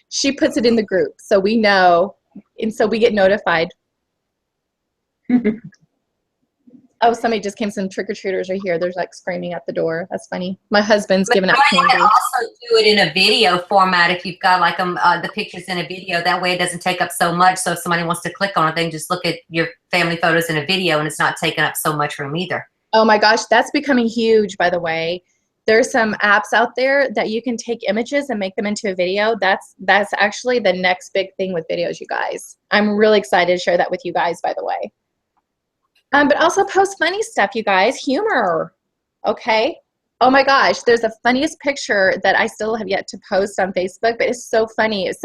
she puts it in the group. So we know, and so we get notified. Oh, somebody just came. Some trick-or-treaters are here. They're like screaming at the door. That's funny. My husband's giving out candy. You can also do it in a video format if you've got like the pictures in a video. That way it doesn't take up so much. So if somebody wants to click on it, they can just look at your family photos in a video, and it's not taking up so much room either. Oh my gosh, that's becoming huge, by the way. There's some apps out there that you can take images and make them into a video. That's actually the next big thing with videos, you guys. I'm really excited to share that with you guys, by the way. But also post funny stuff, you guys. Humor, okay? Oh my gosh, there's the funniest picture that I still have yet to post on Facebook, but it's so funny. It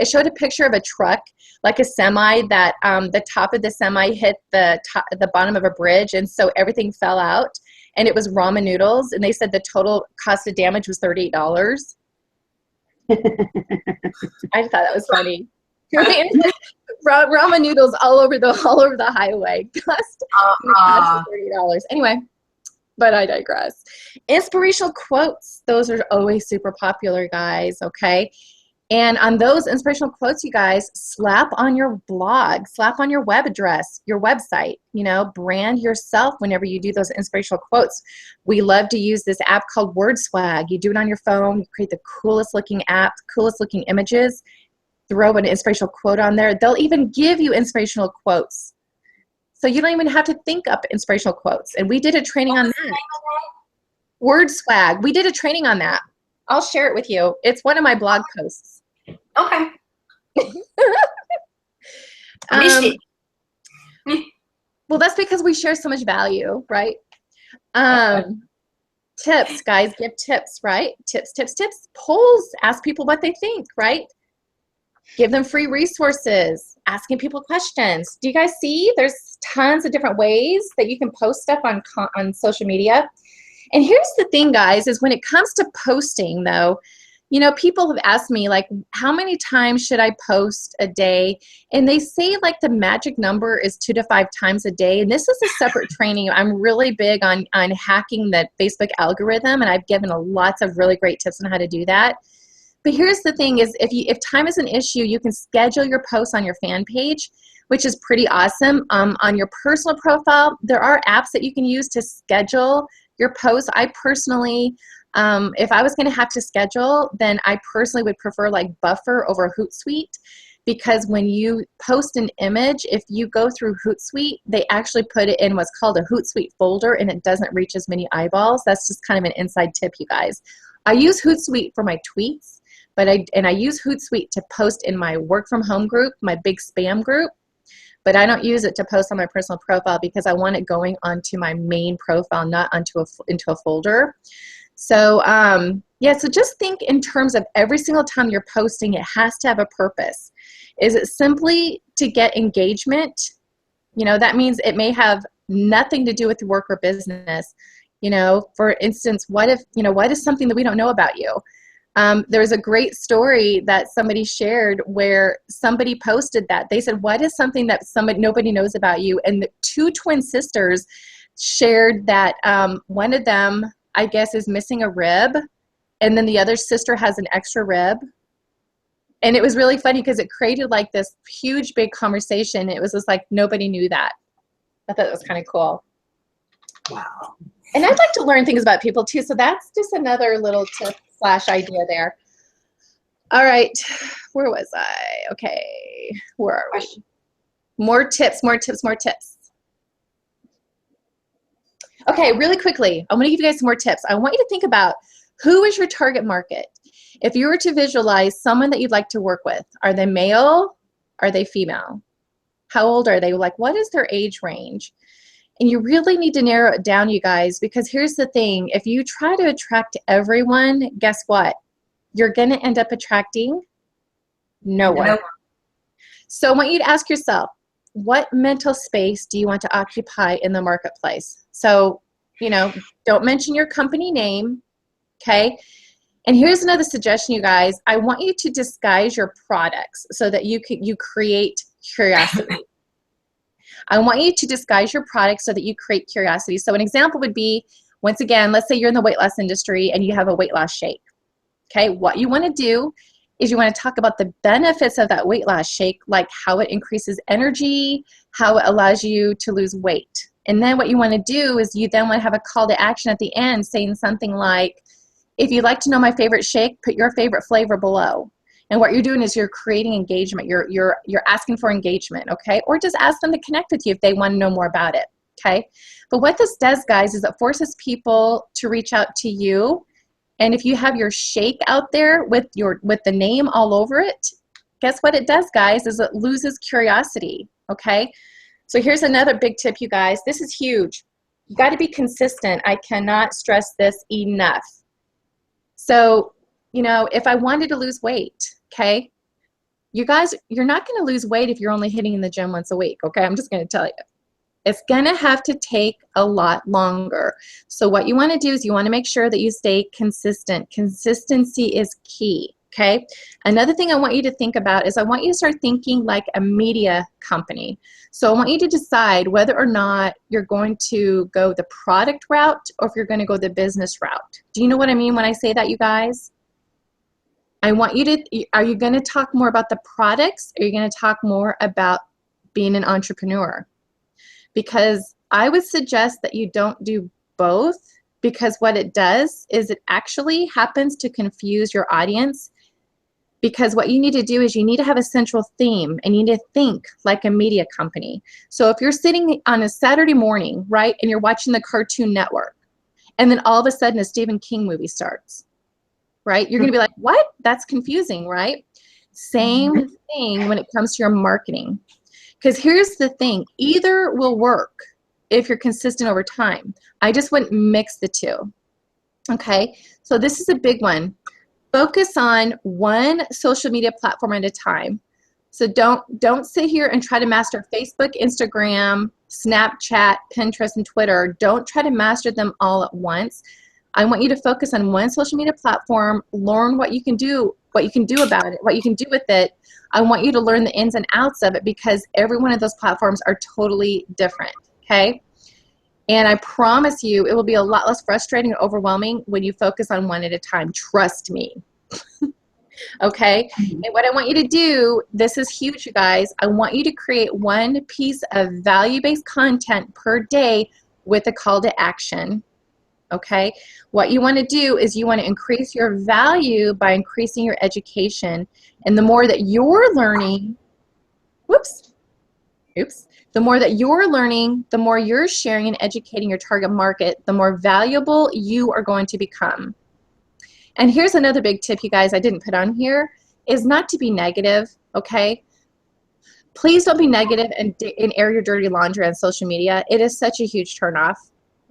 showed a picture of a truck, like a semi, that the top of the semi hit the bottom of a bridge, and so everything fell out. And it was ramen noodles, and they said the total cost of damage was $38. I thought that was funny. Ramen noodles all over the highway. Cost $30. Anyway, but I digress. Inspirational quotes. Those are always super popular, guys. Okay. And on those inspirational quotes, you guys, slap on your blog, slap on your web address, your website, you know, brand yourself whenever you do those inspirational quotes. We love to use this app called Word Swag. You do it on your phone, you create the coolest looking app, coolest looking images, throw an inspirational quote on there. They'll even give you inspirational quotes. So you don't even have to think up inspirational quotes. And we did a training on that. Word Swag. We did a training on that. I'll share it with you. It's one of my blog posts. Okay. Well, that's because we share so much value, right? Tips, guys, give tips, right? Tips. Polls, ask people what they think, right? Give them free resources, asking people questions. Do you guys see? There's tons of different ways that you can post stuff on social media. And here's the thing, guys, is when it comes to posting, though, you know, people have asked me, like, how many times should I post a day? And they say, like, the magic number is 2 to 5 times a day. And this is a separate training. I'm really big on hacking the Facebook algorithm, and I've given lots of really great tips on how to do that. But here's the thing is, if time is an issue, you can schedule your posts on your fan page, which is pretty awesome. On your personal profile, there are apps that you can use to schedule your posts. I personally, if I was going to have to schedule, then I personally would prefer like Buffer over Hootsuite, because when you post an image, if you go through Hootsuite, they actually put it in what's called a Hootsuite folder, and it doesn't reach as many eyeballs. That's just kind of an inside tip, you guys. I use Hootsuite for my tweets, but I use Hootsuite to post in my work from home group, my big spam group, but I don't use it to post on my personal profile because I want it going onto my main profile, not into a folder. So yeah, so just think in terms of every single time you're posting, it has to have a purpose. Is it simply to get engagement? You know, that means it may have nothing to do with your work or business. You know, for instance, what is something that we don't know about you? There's a great story that somebody shared where somebody posted that. They said, what is something that nobody knows about you? And the two twin sisters shared that one of them, I guess, is missing a rib, and then the other sister has an extra rib. And it was really funny because it created like this huge, big conversation. It was just like nobody knew that. I thought it was kind of cool. Wow. And I'd like to learn things about people too. So that's just another little tip / idea there. All right. Where was I? Okay. Where are we? More tips, more tips, more tips. Okay, really quickly, I want to give you guys some more tips. I want you to think about who is your target market. If you were to visualize someone that you'd like to work with, are they male? Are they female? How old are they? Like, what is their age range? And you really need to narrow it down, you guys, because here's the thing. If you try to attract everyone, guess what? You're going to end up attracting no one. So I want you to ask yourself, what mental space do you want to occupy in the marketplace? So, you know, don't mention your company name, okay? And here's another suggestion, you guys. I want you to disguise your products so that you create curiosity. I want you to disguise your products so that you create curiosity. So an example would be, once again, let's say you're in the weight loss industry and you have a weight loss shake. Okay, what you want to do is you want to talk about the benefits of that weight loss shake, like how it increases energy, how it allows you to lose weight. And then what you want to do is you then want to have a call to action at the end saying something like, if you'd like to know my favorite shake, put your favorite flavor below. And what you're doing is you're creating engagement. You're asking for engagement, okay? Or just ask them to connect with you if they want to know more about it, okay? But what this does, guys, is it forces people to reach out to you. And if you have your shake out there with the name all over it, guess what it does, guys, is it loses curiosity, okay? So here's another big tip, you guys. This is huge. You got to be consistent. I cannot stress this enough. So, you know, if I wanted to lose weight, okay, you guys, you're not going to lose weight if you're only hitting in the gym once a week, okay? I'm just going to tell you. It's going to have to take a lot longer. So what you want to do is you want to make sure that you stay consistent. Consistency is key, okay? Another thing I want you to think about is I want you to start thinking like a media company. So I want you to decide whether or not you're going to go the product route or if you're going to go the business route. Do you know what I mean when I say that, you guys? I want you to, are you going to talk more about the products or are you going to talk more about being an entrepreneur? Because I would suggest that you don't do both, because what it does is it actually happens to confuse your audience, because what you need to do is you need to have a central theme and you need to think like a media company. So if you're sitting on a Saturday morning, right, and you're watching the Cartoon Network, and then all of a sudden a Stephen King movie starts, right? You're going to be like, what? That's confusing, right? Same thing when it comes to your marketing. Because here's the thing, either will work if you're consistent over time. I just wouldn't mix the two, okay? So this is a big one. Focus on one social media platform at a time. So don't sit here and try to master Facebook, Instagram, Snapchat, Pinterest, and Twitter. Don't try to master them all at once. I want you to focus on one social media platform, learn what you can do about it, what you can do with it. I want you to learn the ins and outs of it, because every one of those platforms are totally different, okay? And I promise you, it will be a lot less frustrating and overwhelming when you focus on one at a time. Trust me. Okay? And what I want you to do, this is huge, you guys. I want you to create one piece of value-based content per day with a call to action. okay? What you want to do is you want to increase your value by increasing your education. And the more that you're learning, the more that you're learning, the more you're sharing and educating your target market, the more valuable you are going to become. And here's another big tip, you guys, I didn't put on here, is not to be negative, okay? Please don't be negative and air your dirty laundry on social media. It is such a huge turnoff,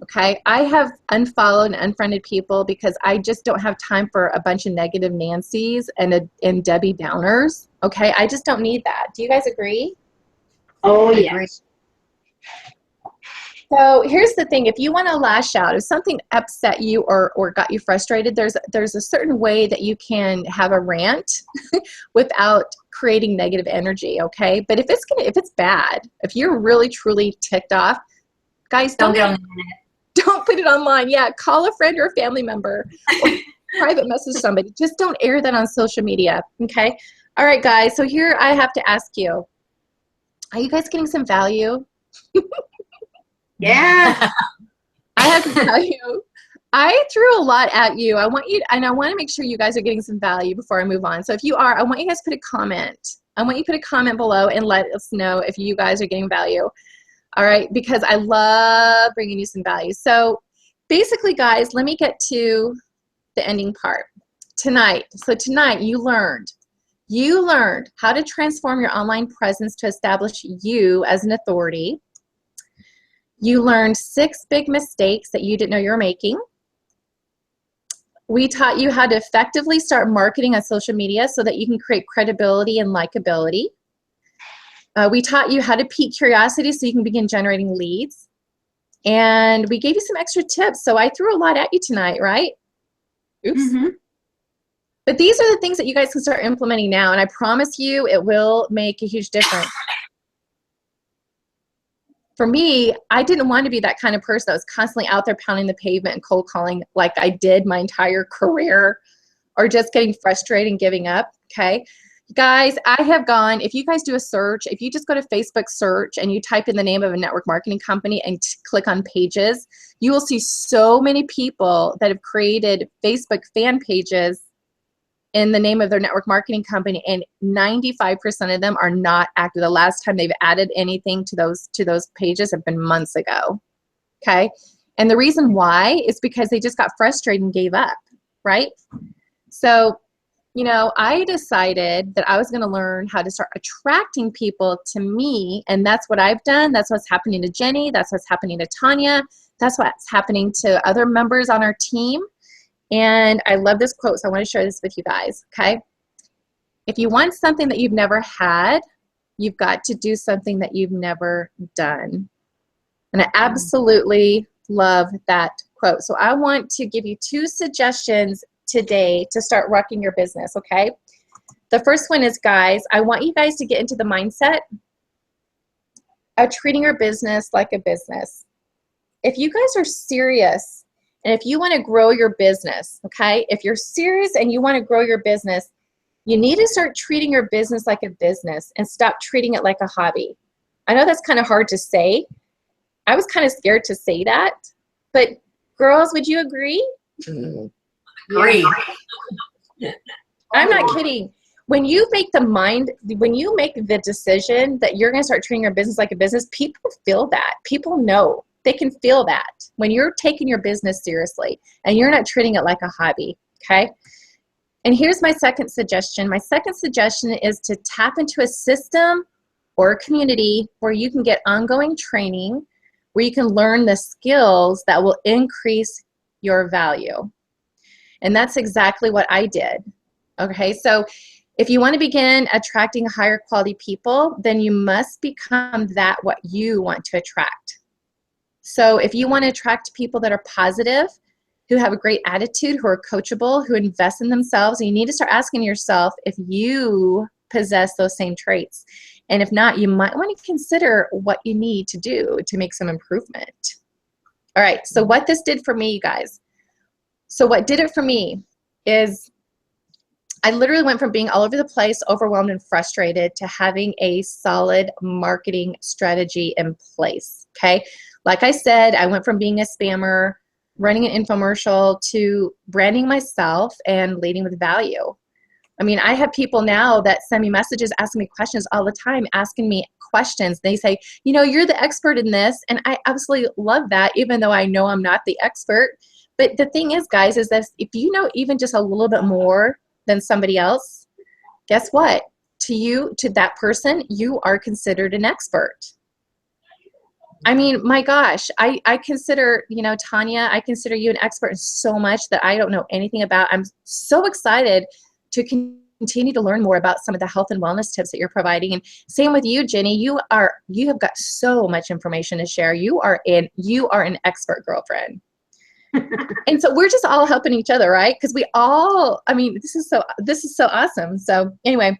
okay? I have unfollowed and unfriended people because I just don't have time for a bunch of negative Nancys and Debbie Downers, okay? I just don't need that. Do you guys agree? Oh, yes. So here's the thing, if you want to lash out, if something upset you or got you frustrated, there's a certain way that you can have a rant without creating negative energy, okay? But if it's bad, if you're really truly ticked off, guys, don't put it online. Yeah, call a friend or a family member or private message somebody. Just don't air that on social media, okay? All right, guys, so here I have to ask you, are you guys getting some value? Yeah. I have to tell you, I threw a lot at you. I want to make sure you guys are getting some value before I move on. So if you are, I want you guys to put a comment. I want you to put a comment below and let us know if you guys are getting value. All right, because I love bringing you some value. So basically, guys, let me get to the ending part. Tonight you learned how to transform your online presence to establish you as an authority. You learned 6 big mistakes that you didn't know you were making. We taught you how to effectively start marketing on social media so that you can create credibility and likability. We taught you how to pique curiosity so you can begin generating leads. And we gave you some extra tips. So I threw a lot at you tonight, right? Oops. Mm-hmm. But these are the things that you guys can start implementing now. And I promise you it will make a huge difference. For me, I didn't want to be that kind of person that was constantly out there pounding the pavement and cold calling like I did my entire career, or just getting frustrated and giving up, okay? Guys, I have gone, if you guys do a search, if you just go to Facebook search and you type in the name of a network marketing company and click on pages, you will see so many people that have created Facebook fan pages in the name of their network marketing company, and 95% of them are not active. The last time they've added anything to those pages have been months ago, okay? And the reason why is because they just got frustrated and gave up, right? So, you know, I decided that I was gonna learn how to start attracting people to me, and that's what I've done. That's what's happening to Jenny. That's what's happening to Tanya. That's what's happening to other members on our team. And I love this quote, so I want to share this with you guys, okay? If you want something that you've never had, you've got to do something that you've never done. And I absolutely love that quote. So I want to give you 2 suggestions today to start rocking your business, okay? The first one is, guys, I want you guys to get into the mindset of treating your business like a business. If you guys are serious, and if you want to grow your business, okay, if you're serious and you want to grow your business, you need to start treating your business like a business and stop treating it like a hobby. I know that's kind of hard to say. I was kind of scared to say that, but girls, would you agree? Agree. I'm not kidding. When you make the decision that you're going to start treating your business like a business, people feel that. People know. They can feel that when you're taking your business seriously and you're not treating it like a hobby, okay? And here's my second suggestion. My second suggestion is to tap into a system or a community where you can get ongoing training, where you can learn the skills that will increase your value. And that's exactly what I did, okay? So if you want to begin attracting higher quality people, then you must become what you want to attract. So if you want to attract people that are positive, who have a great attitude, who are coachable, who invest in themselves, you need to start asking yourself if you possess those same traits. And if not, you might want to consider what you need to do to make some improvement. All right, so what this did for me, you guys. So what did it for me is I literally went from being all over the place, overwhelmed and frustrated, to having a solid marketing strategy in place, okay? Like I said, I went from being a spammer running an infomercial to branding myself and leading with value. I mean, I have people now that send me messages, asking me questions all the time, asking me questions. They say, you know, you're the expert in this. And I absolutely love that, even though I know I'm not the expert. But the thing is, guys, is that if you know even just a little bit more than somebody else, guess what? To you, to that person, you are considered an expert. I mean, my gosh, I consider, you know, Tanya, I consider you an expert in so much that I don't know anything about. I'm so excited to continue to learn more about some of the health and wellness tips that you're providing. And same with you, Jenny. You have got so much information to share. You are an expert, girlfriend. And so we're just all helping each other, right? Because we all, I mean, this is so awesome. So anyway,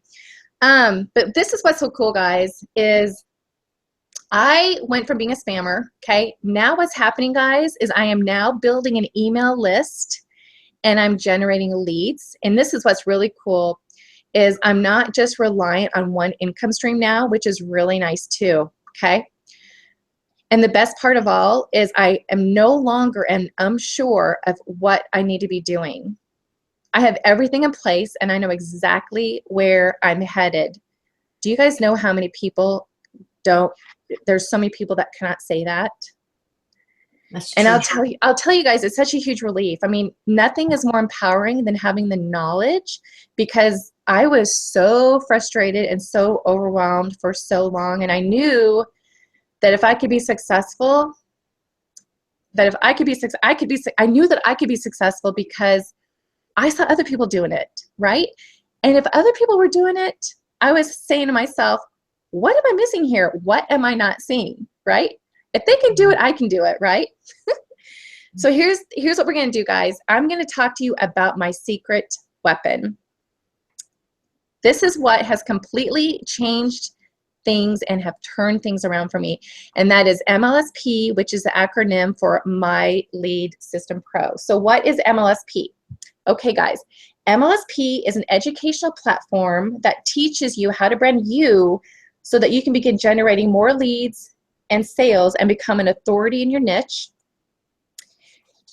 but this is what's so cool, guys, is I went from being a spammer, okay? Now what's happening, guys, is I am now building an email list and I'm generating leads. And this is what's really cool, is I'm not just reliant on one income stream now, which is really nice too, okay? And the best part of all is I am no longer unsure of what I need to be doing. I have everything in place and I know exactly where I'm headed. Do you guys know how many people there's so many people that cannot say that? That's and true. I'll tell you guys, it's such a huge relief. I mean, nothing is more empowering than having the knowledge, because I was so frustrated and so overwhelmed for so long. And I knew that if I could be successful, I knew that I could be successful because I saw other people doing it, right? And if other people were doing it, I was saying to myself, what am I missing here? What am I not seeing, right? If they can do it, I can do it, right? So here's what we're going to do, guys. I'm going to talk to you about my secret weapon. This is what has completely changed things and have turned things around for me. And that is MLSP, which is the acronym for My Lead System Pro. So what is MLSP? Okay, guys, MLSP is an educational platform that teaches you how to brand you so that you can begin generating more leads and sales and become an authority in your niche.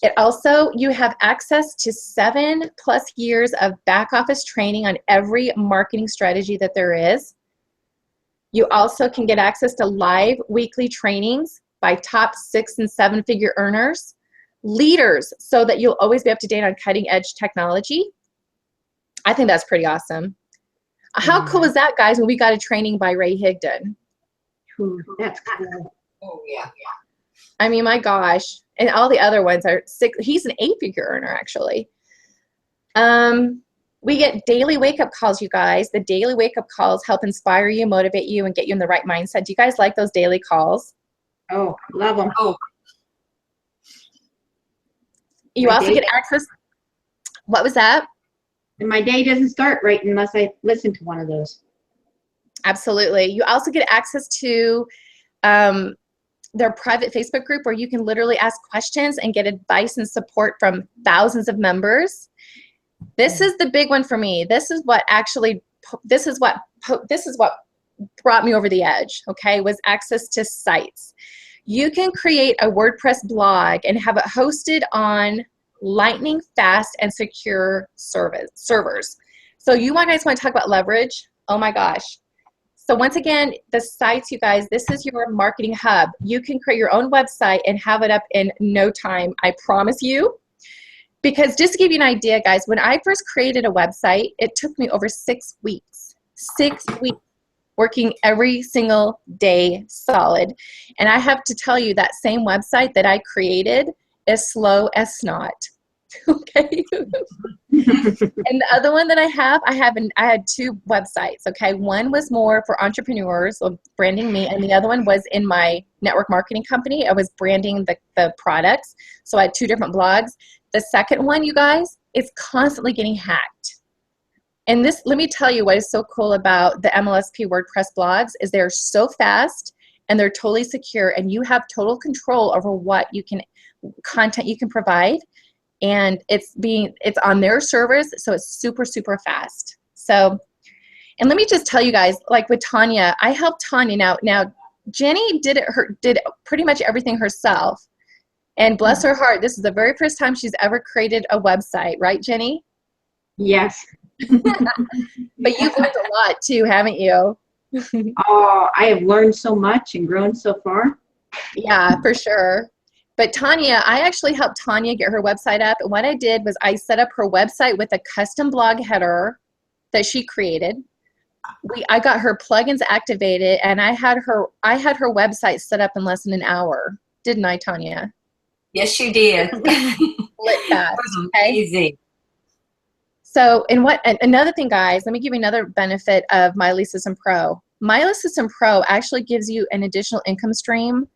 It also, you have access to 7+ years of back office training on every marketing strategy that there is. You also can get access to live weekly trainings by top 6- and 7-figure earners, leaders, so that you'll always be up to date on cutting edge technology. I think that's pretty awesome. How cool is that, guys, when we got a training by Ray Higdon? Ooh, that's cool. Oh, yeah. I mean, my gosh. And all the other ones are 6. He's an 8-figure earner, actually. We get daily wake-up calls, you guys. The daily wake-up calls help inspire you, motivate you, and get you in the right mindset. Do you guys like those daily calls? Oh, love them. Oh, You also get access. What was that? And my day doesn't start right unless I listen to one of those. Absolutely. You also get access to their private Facebook group where you can literally ask questions and get advice and support from thousands of members. This is the big one for me. This is what brought me over the edge, okay, was access to sites. You can create a WordPress blog and have it hosted on lightning fast and secure servers. So you guys want to talk about leverage? Oh my gosh. So once again, the sites, you guys, this is your marketing hub. You can create your own website and have it up in no time, I promise you. Because just to give you an idea, guys, when I first created a website, it took me over 6 weeks. 6 weeks working every single day solid. And I have to tell you, that same website that I created is slow as snot. Okay. And the other one that I had 2 websites. Okay. One was more for entrepreneurs, so branding me, and the other one was in my network marketing company. I was branding the products. So I had 2 different blogs. The second one, you guys, is constantly getting hacked. And this, let me tell you what is so cool about the MLSP WordPress blogs is they're so fast and they're totally secure, and you have total control over what content you can provide. And it's on their servers, so it's super, super fast. So, and let me just tell you guys, like with Tanya, I helped Tanya. Now Jenny did pretty much everything herself. And bless her heart, this is the very first time she's ever created a website, right, Jenny? Yes. But you've learned a lot too, haven't you? Oh, I have learned so much and grown so far. Yeah, for sure. But Tanya, I actually helped Tanya get her website up. And what I did was I set up her website with a custom blog header that she created. I got her plugins activated, and I had her website set up in less than an hour. Didn't I, Tanya? Yes, you did. Lit fast. It was Okay? amazing. So, another thing, guys, let me give you another benefit of My System Pro. My System Pro actually gives you an additional income stream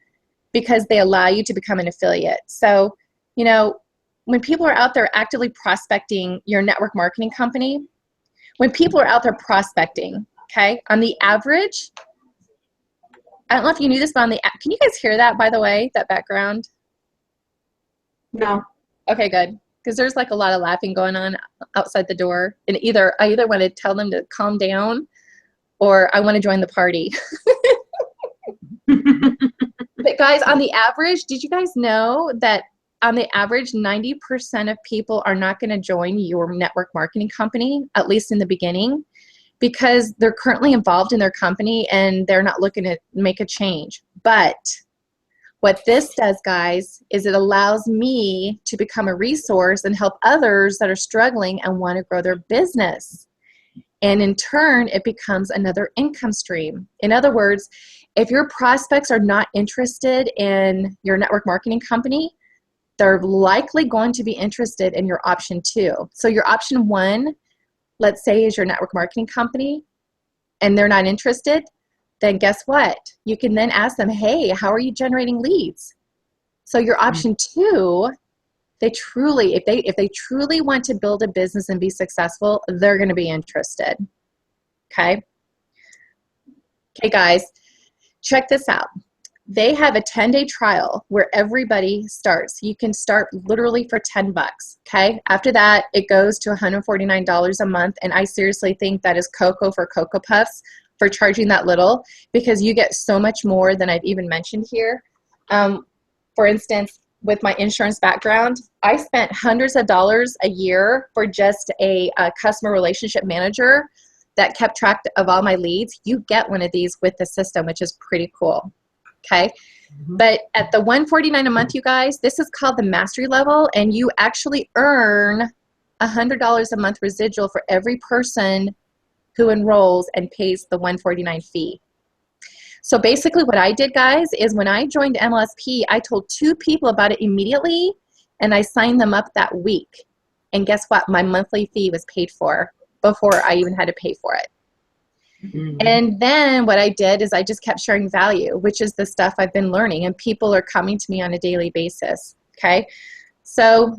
because they allow you to become an affiliate. So, you know, when people are out there actively prospecting your network marketing company, when people are out there prospecting, okay, on the average, I don't know if you knew this, but can you guys hear that, by the way, that background? No. Okay, good. Because there's like a lot of laughing going on outside the door. And I either want to tell them to calm down or I want to join the party. But guys, on the average, did you guys know that on the average, 90% of people are not going to join your network marketing company, at least in the beginning, because they're currently involved in their company and they're not looking to make a change. But what this does, guys, is it allows me to become a resource and help others that are struggling and want to grow their business. And in turn, it becomes another income stream. In other words, if your prospects are not interested in your network marketing company, they're likely going to be interested in your option 2. So your option 1, let's say, is your network marketing company, and they're not interested, then guess what? You can then ask them, hey, how are you generating leads? So your option 2, if they truly want to build a business and be successful, they're going to be interested. Okay? Okay, guys, check this out. They have a 10-day trial where everybody starts. You can start literally for $10, okay? After that, it goes to $149 a month, and I seriously think that is Cocoa for Cocoa Puffs for charging that little, because you get so much more than I've even mentioned here. For instance, with my insurance background, I spent hundreds of dollars a year for just a customer relationship manager that kept track of all my leads. You get one of these with the system, which is pretty cool. Okay. Mm-hmm. But at the $149 a month, you guys, this is called the mastery level, and you actually earn $100 a month residual for every person who enrolls and pays the $149 fee. So basically what I did, guys, is when I joined MLSP, I told 2 people about it immediately, and I signed them up that week. And guess what? My monthly fee was paid for before I even had to pay for it. Mm-hmm. And then what I did is I just kept sharing value, which is the stuff I've been learning, and people are coming to me on a daily basis. Okay. So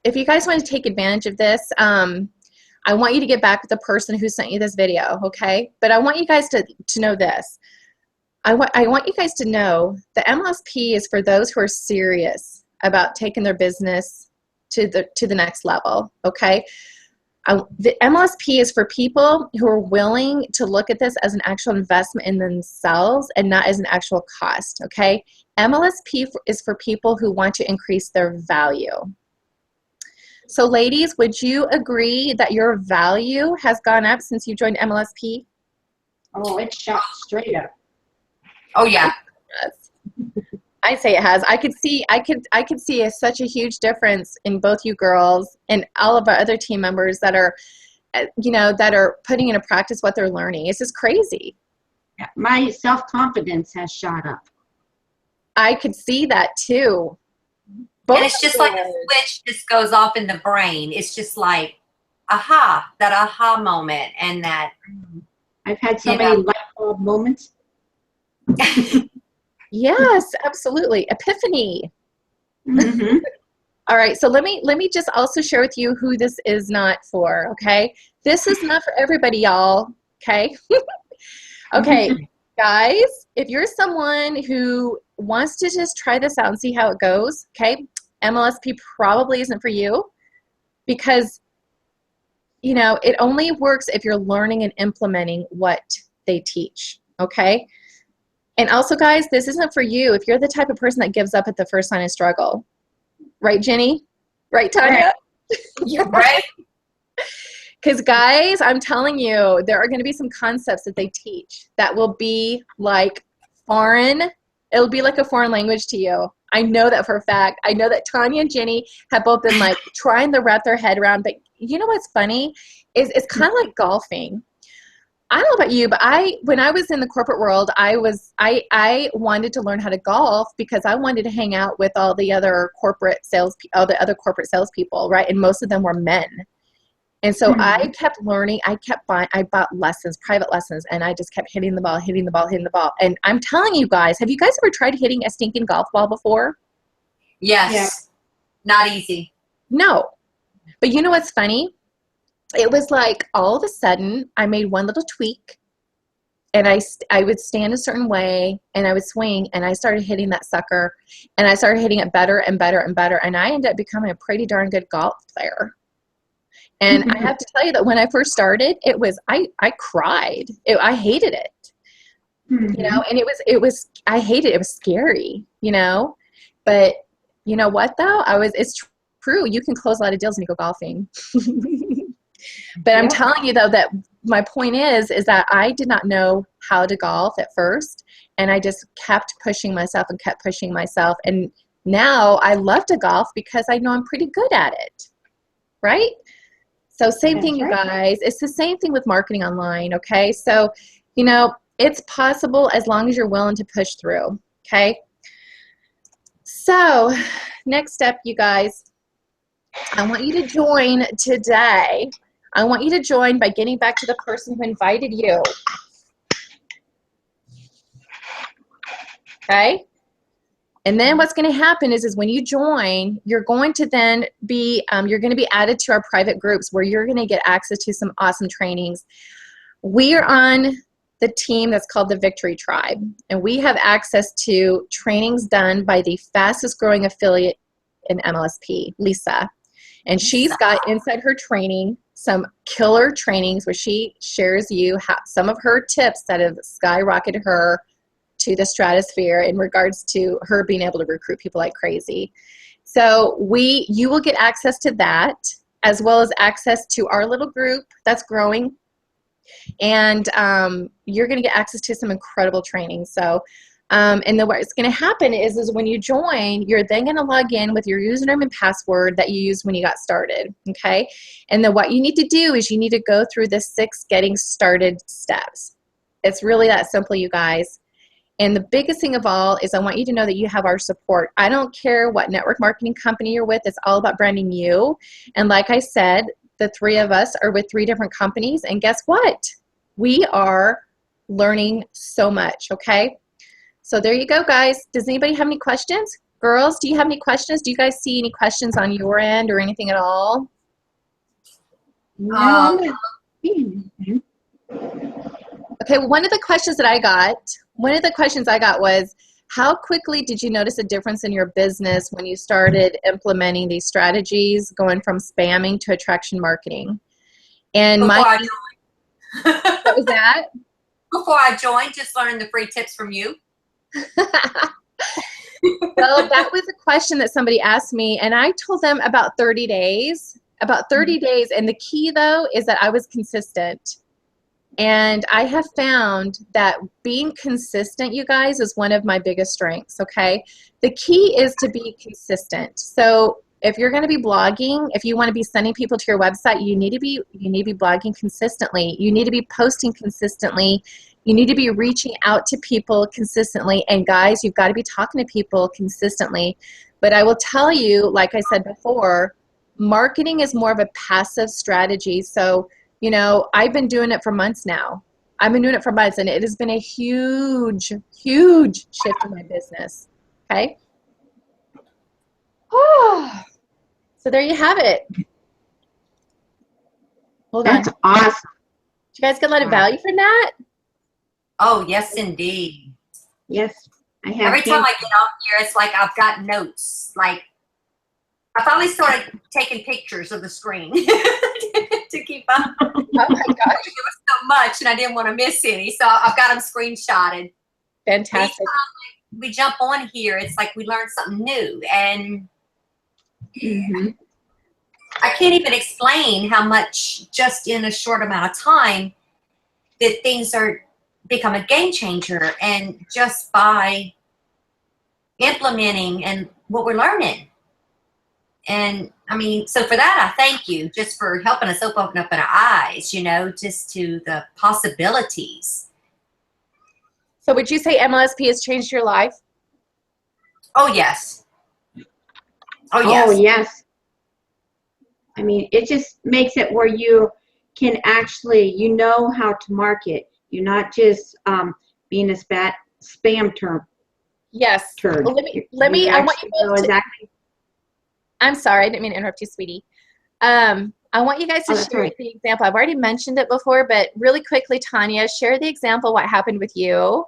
if you guys want to take advantage of this, I want you to get back with the person who sent you this video. Okay. But I want you guys to know this. I want you guys to know the MLSP is for those who are serious about taking their business to the next level. Okay. The MLSP is for people who are willing to look at this as an actual investment in themselves and not as an actual cost, okay? MLSP is for people who want to increase their value. So ladies, would you agree that your value has gone up since you joined MLSP? Oh, it shot straight up. Oh, yeah. Yes. I say it has. I could see such a huge difference in both you girls and all of our other team members that are, that are putting into practice what they're learning. It's just crazy. Yeah, my self-confidence has shot up. I could see that too. And it's just like a switch just goes off in the brain. It's just like, aha, that aha moment, and that. I've had so many light bulb moments. Yes, absolutely. Epiphany. Mm-hmm. All right, so let me just also share with you who this is not for, okay? This is not for everybody, y'all, okay? Okay, guys, if you're someone who wants to just try this out and see how it goes, okay, MLSP probably isn't for you, because, it only works if you're learning and implementing what they teach, okay? And also, guys, this isn't for you if you're the type of person that gives up at the first sign of struggle. Right, Jenny? Right, Tanya? You're right. Because, guys, I'm telling you, there are going to be some concepts that they teach that will be like foreign. It'll be like a foreign language to you. I know that for a fact. I know that Tanya and Jenny have both been like trying to wrap their head around. But you know what's funny is it's kind of like golfing. I don't know about you, but when I was in the corporate world, I wanted to learn how to golf because I wanted to hang out with all the other corporate salespeople, right? And most of them were men. And so I kept learning. I bought lessons, private lessons, and I just kept hitting the ball. And I'm telling you guys, have you guys ever tried hitting a stinking golf ball before? Yes. Yeah. Not easy. No. But you know what's funny? It was like all of a sudden I made one little tweak, and I would stand a certain way, and I would swing, and I started hitting that sucker, and I started hitting it better and better and better, and I ended up becoming a pretty darn good golf player. And I have to tell you that when I first started, it was I cried. I hated it, you know, and I hated it. It was scary, you know, but you know what though? It's true. You can close a lot of deals when you go golfing. But I'm telling you though that my point is that I did not know how to golf at first, and I just kept pushing myself and kept pushing myself. And now I love to golf because I know I'm pretty good at it, right? So same thing, you guys. It's the same thing with marketing online, okay? So, you know, it's possible as long as you're willing to push through, okay? So next step, you guys, I want you to join today. I want you to join by getting back to the person who invited you. Okay? And then what's going to happen is when you join, you're going to then be added to our private groups where you're going to get access to some awesome trainings. We are on the team that's called the Victory Tribe, and we have access to trainings done by the fastest growing affiliate in MLSP, Lisa. And she's got inside her training some killer trainings where she shares you some of her tips that have skyrocketed her to the stratosphere in regards to her being able to recruit people like crazy. So you will get access to that, as well as access to our little group that's growing. And you're going to get access to some incredible training. So, and then what's going to happen is when you join, you're then going to log in with your username and password that you used when you got started, okay? And then what you need to do is you need to go through the 6 getting started steps. It's really that simple, you guys. And the biggest thing of all is I want you to know that you have our support. I don't care what network marketing company you're with. It's all about branding you. And like I said, the 3 of us are with 3 different companies. And guess what? We are learning so much, okay? So there you go, guys. Does anybody have any questions? Girls, do you have any questions? Do you guys see any questions on your end or anything at all? No. Okay, well, one of the questions I got was, how quickly did you notice a difference in your business when you started implementing these strategies, going from spamming to attraction marketing? And what was that? Before I joined, just learning the free tips from you. Well, that was a question that somebody asked me, and I told them about 30 days. About 30 days, and the key, though, is that I was consistent. And I have found that being consistent, you guys, is one of my biggest strengths, okay? The key is to be consistent. So if you're going to be blogging, if you want to be sending people to your website, you need to be blogging consistently. You need to be posting consistently. You need to be reaching out to people consistently. And guys, you've got to be talking to people consistently. But I will tell you, like I said before, marketing is more of a passive strategy. So, you know, I've been doing it for months now. I've been doing it for months, and it has been a huge, huge shift in my business. Okay? Oh, so there you have it. Hold on. That's awesome. Did you guys get a lot of value from that? Oh, yes, indeed. Yes, I have. Every time I get on here, it's like I've got notes. Like, I finally started taking pictures of the screen to keep up. Oh my gosh. There was so much, and I didn't want to miss any, so I've got them screenshotted. Fantastic. We jump on here, it's like we learn something new, and I can't even explain how much just in a short amount of time that things are become a game changer, and just by implementing and what we're learning. And I mean, so for that, I thank you just for helping us open up our eyes, you know, just to the possibilities. So would you say MLSP has changed your life? Oh, yes. Oh, yes. Oh, yes. I mean, it just makes it where you can actually, you know how to market. You're not just being a spam term. Yes. Turd. Well, let me, I want you know both to, exactly. I'm sorry, I didn't mean to interrupt you, sweetie. I want you guys to share right. the example. I've already mentioned it before, but really quickly, Tanya, share the example, what happened with you.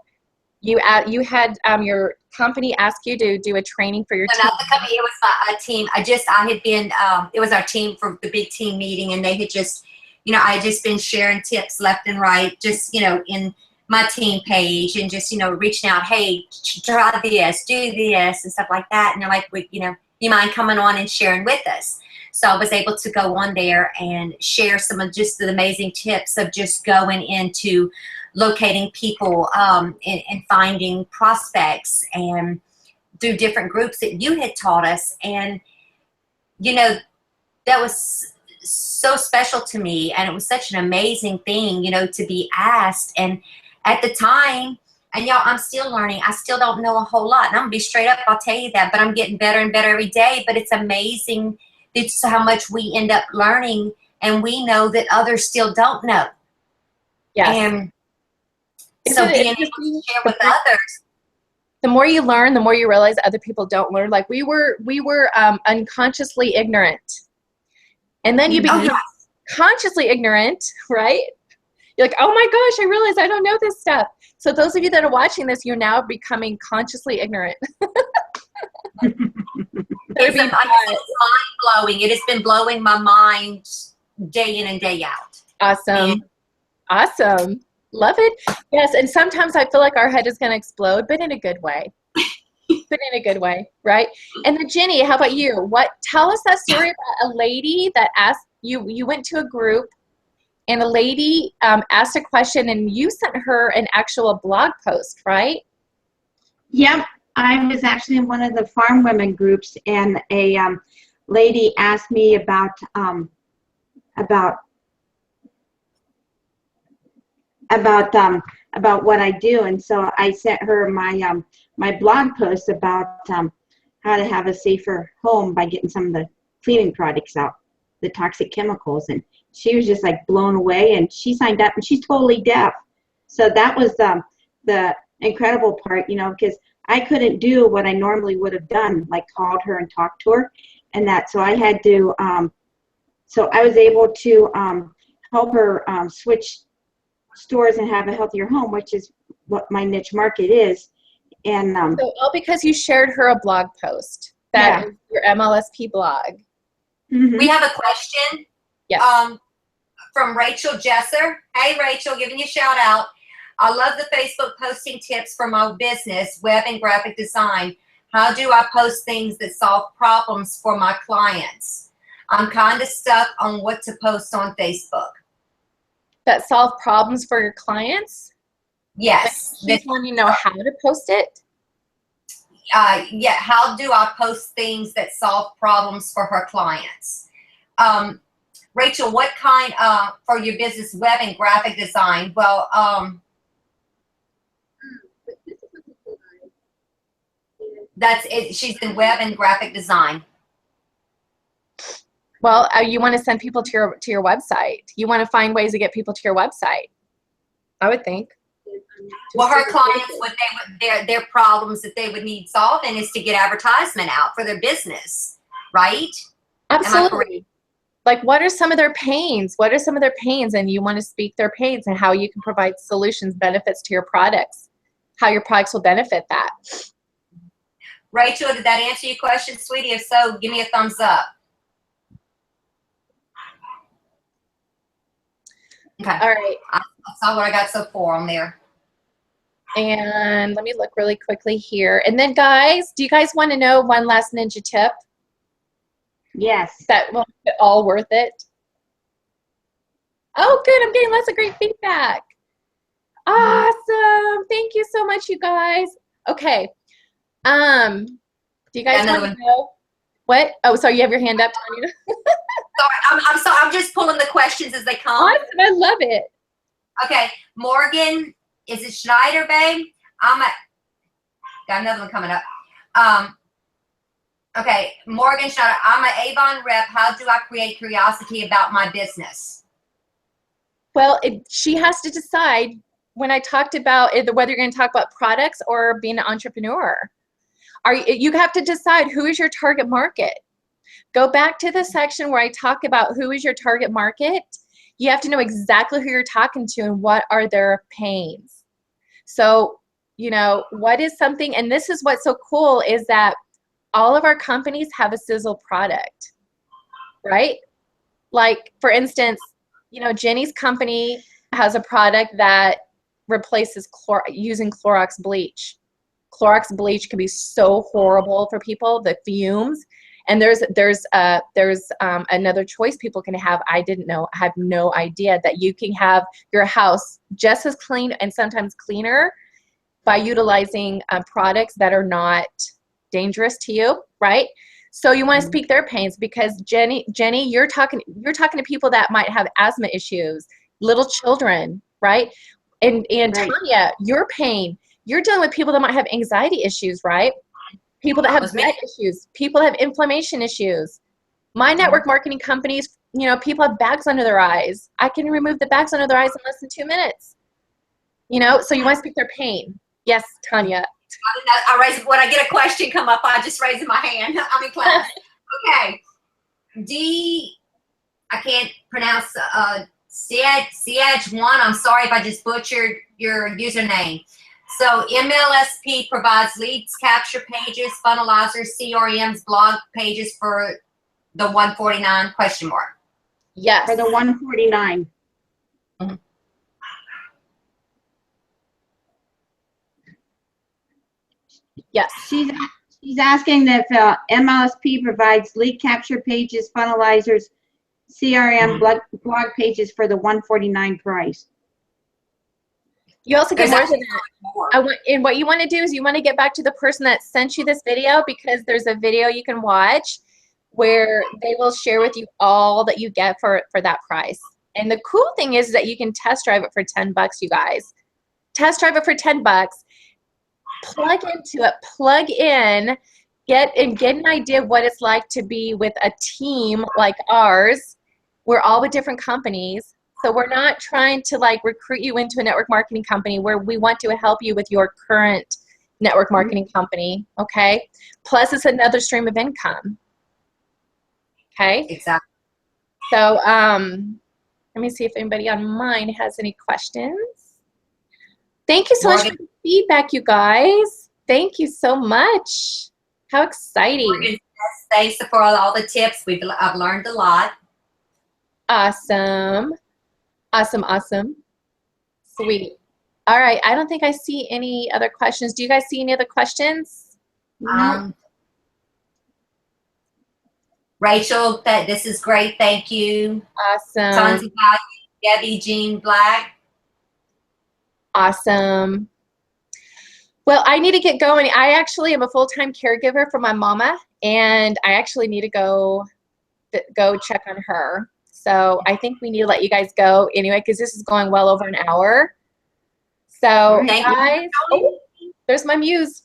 You had your company ask you to do a training for your No, team. not the company, it was my team. I had been, it was our team for the big team meeting, and they had just, you know, I had just been sharing tips left and right, just, you know, in my team page, and just, you know, reaching out, hey, try this, do this, and stuff like that. And they're like, you know, you mind coming on and sharing with us? So I was able to go on there and share some of just the amazing tips of just going into locating people and finding prospects, and through different groups that you had taught us. And, you know, that was so special to me, and it was such an amazing thing, you know, to be asked. And at the time, and y'all, I'm still learning. I still don't know a whole lot. And I'm going to be straight up, I'll tell you that, but I'm getting better and better every day. But it's amazing it's how much we end up learning, and we know that others still don't know. Yes. And so being able to share with others. The more you learn, the more you realize other people don't learn. Like we were unconsciously ignorant. And then you become consciously ignorant, right? You're like, oh my gosh, I realize I don't know this stuff. So those of you that are watching this, you're now becoming consciously ignorant. It's mind-blowing. It has been blowing my mind day in and day out. Awesome. Awesome. Love it. Yes, and sometimes I feel like our head is going to explode, but in a good way. But in a good way, right? And then Jenny, how about you? Tell us that story about a lady that asked you went to a group, and a lady asked a question, and you sent her an actual blog post, right? Yep. I was actually in one of the farm women groups, and a lady asked me about what I do, and so I sent her my my blog post about how to have a safer home by getting some of the cleaning products out, the toxic chemicals, and she was just like blown away, and she signed up, and she's totally deaf. So that was the incredible part, you know, because I couldn't do what I normally would have done, like called her and talked to her, and that. So I had to. So I was able to help her switch stores and have a healthier home, which is what my niche market is. And so all because you shared her a blog post. That is your MLSP blog. We have a question. Yes. From Rachel Jesser. Hey, Rachel, giving you a shout out. I love the Facebook posting tips for my business, web and graphic design. How do I post things that solve problems for my clients? I'm kind of stuck on what to post on Facebook. That solve problems for your clients? Yes. She's wanting to know how to post it? Yeah, how do I post things that solve problems for her clients? Rachel, what kind for your business, web and graphic design? Well, that's it. She's in web and graphic design. Well, you want to send people to your website. You want to find ways to get people to your website, I would think. Well, her clients, their problems that they would need solving is to get advertisement out for their business, right? Absolutely. Like, what are some of their pains? What are some of their pains? And you want to speak their pains and how you can provide solutions, benefits to your products, how your products will benefit that. Rachel, did that answer your question, sweetie? If so, give me a thumbs up. Okay. All right. I saw what I got so far on there. And let me look really quickly here. And then guys, do you guys want to know one last ninja tip? Yes. That will make it all worth it. Oh, good. I'm getting lots of great feedback. Awesome. Thank you so much, you guys. Okay. Do you guys want to know what? Oh, sorry, you have your hand up, Tanya. Sorry, I'm sorry. I'm just pulling the questions as they come. Awesome. I love it. Okay, Morgan, is it Schneider, babe? Got another one coming up. Okay, Morgan Schneider, I'm an Avon rep. How do I create curiosity about my business? Well, she has to decide when I talked about whether you're going to talk about products or being an entrepreneur. You have to decide who is your target market. Go back to the section where I talk about who is your target market. You have to know exactly who you're talking to and what are their pains. So, you know, what is something, and this is what's so cool is that all of our companies have a sizzle product, right? Like, for instance, you know, Jenny's company has a product that replaces using Clorox bleach. Clorox bleach can be so horrible for people, the fumes. And there's another choice people can have. I didn't know, I had no idea that you can have your house just as clean and sometimes cleaner by utilizing products that are not dangerous to you, right? So you want to speak their pains because Jenny, you're talking to people that might have asthma issues, little children, right? And right. Tanya, your pain, you're dealing with people that might have anxiety issues, right? People that have gut issues, people that have inflammation issues. My network marketing companies, you know, people have bags under their eyes. I can remove the bags under their eyes in less than 2 minutes. You know, so you want to speak their pain. Yes, Tanya. I raise when I get a question come up. I just raise my hand. I'm in class. Okay. I can't pronounce Siege one. I'm sorry if I just butchered your username. So MLSP provides leads capture pages, funnelizers, CRMs, blog pages for the 149 question mark. Yes. For the 149. Mm-hmm. Yes. She's asking if MLSP provides lead capture pages, funnelizers, CRM, blog pages for the 149 price. You also get more than that. And what you want to do is you want to get back to the person that sent you this video because there's a video you can watch where they will share with you all that you get for that price. And the cool thing is that you can test drive it for 10 bucks, you guys. Test drive it for 10 bucks. Plug into it, plug in, get an idea of what it's like to be with a team like ours. We're all with different companies. So we're not trying to like recruit you into a network marketing company where we want to help you with your current network marketing company, okay? Plus it's another stream of income, okay? Exactly. So let me see if anybody on mine has any questions. Thank you so much for the feedback, you guys. Thank you so much. How exciting. Thanks for all the tips. I've learned a lot. Awesome. Awesome, awesome. Sweet. All right, I don't think I see any other questions. Do you guys see any other questions? Rachel, this is great. Thank you. Awesome. Tons of value. Debbie Jean Black. Awesome. Well, I need to get going. I actually am a full-time caregiver for my mama, and I actually need to go check on her. So I think we need to let you guys go anyway because this is going well over an hour. So guys, there's my muse.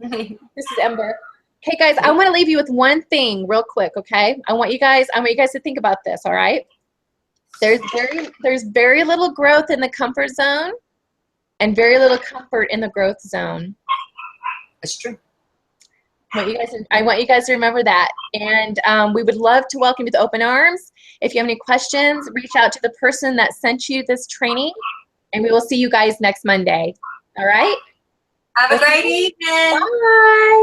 This is Ember. Hey guys, I want to leave you with one thing real quick, okay? I want you guys to think about this, all right? There's very little growth in the comfort zone and very little comfort in the growth zone. That's true. I want you guys to remember that. And we would love to welcome you with open arms. If you have any questions, reach out to the person that sent you this training, and we will see you guys next Monday. All right? Have a great evening. Bye.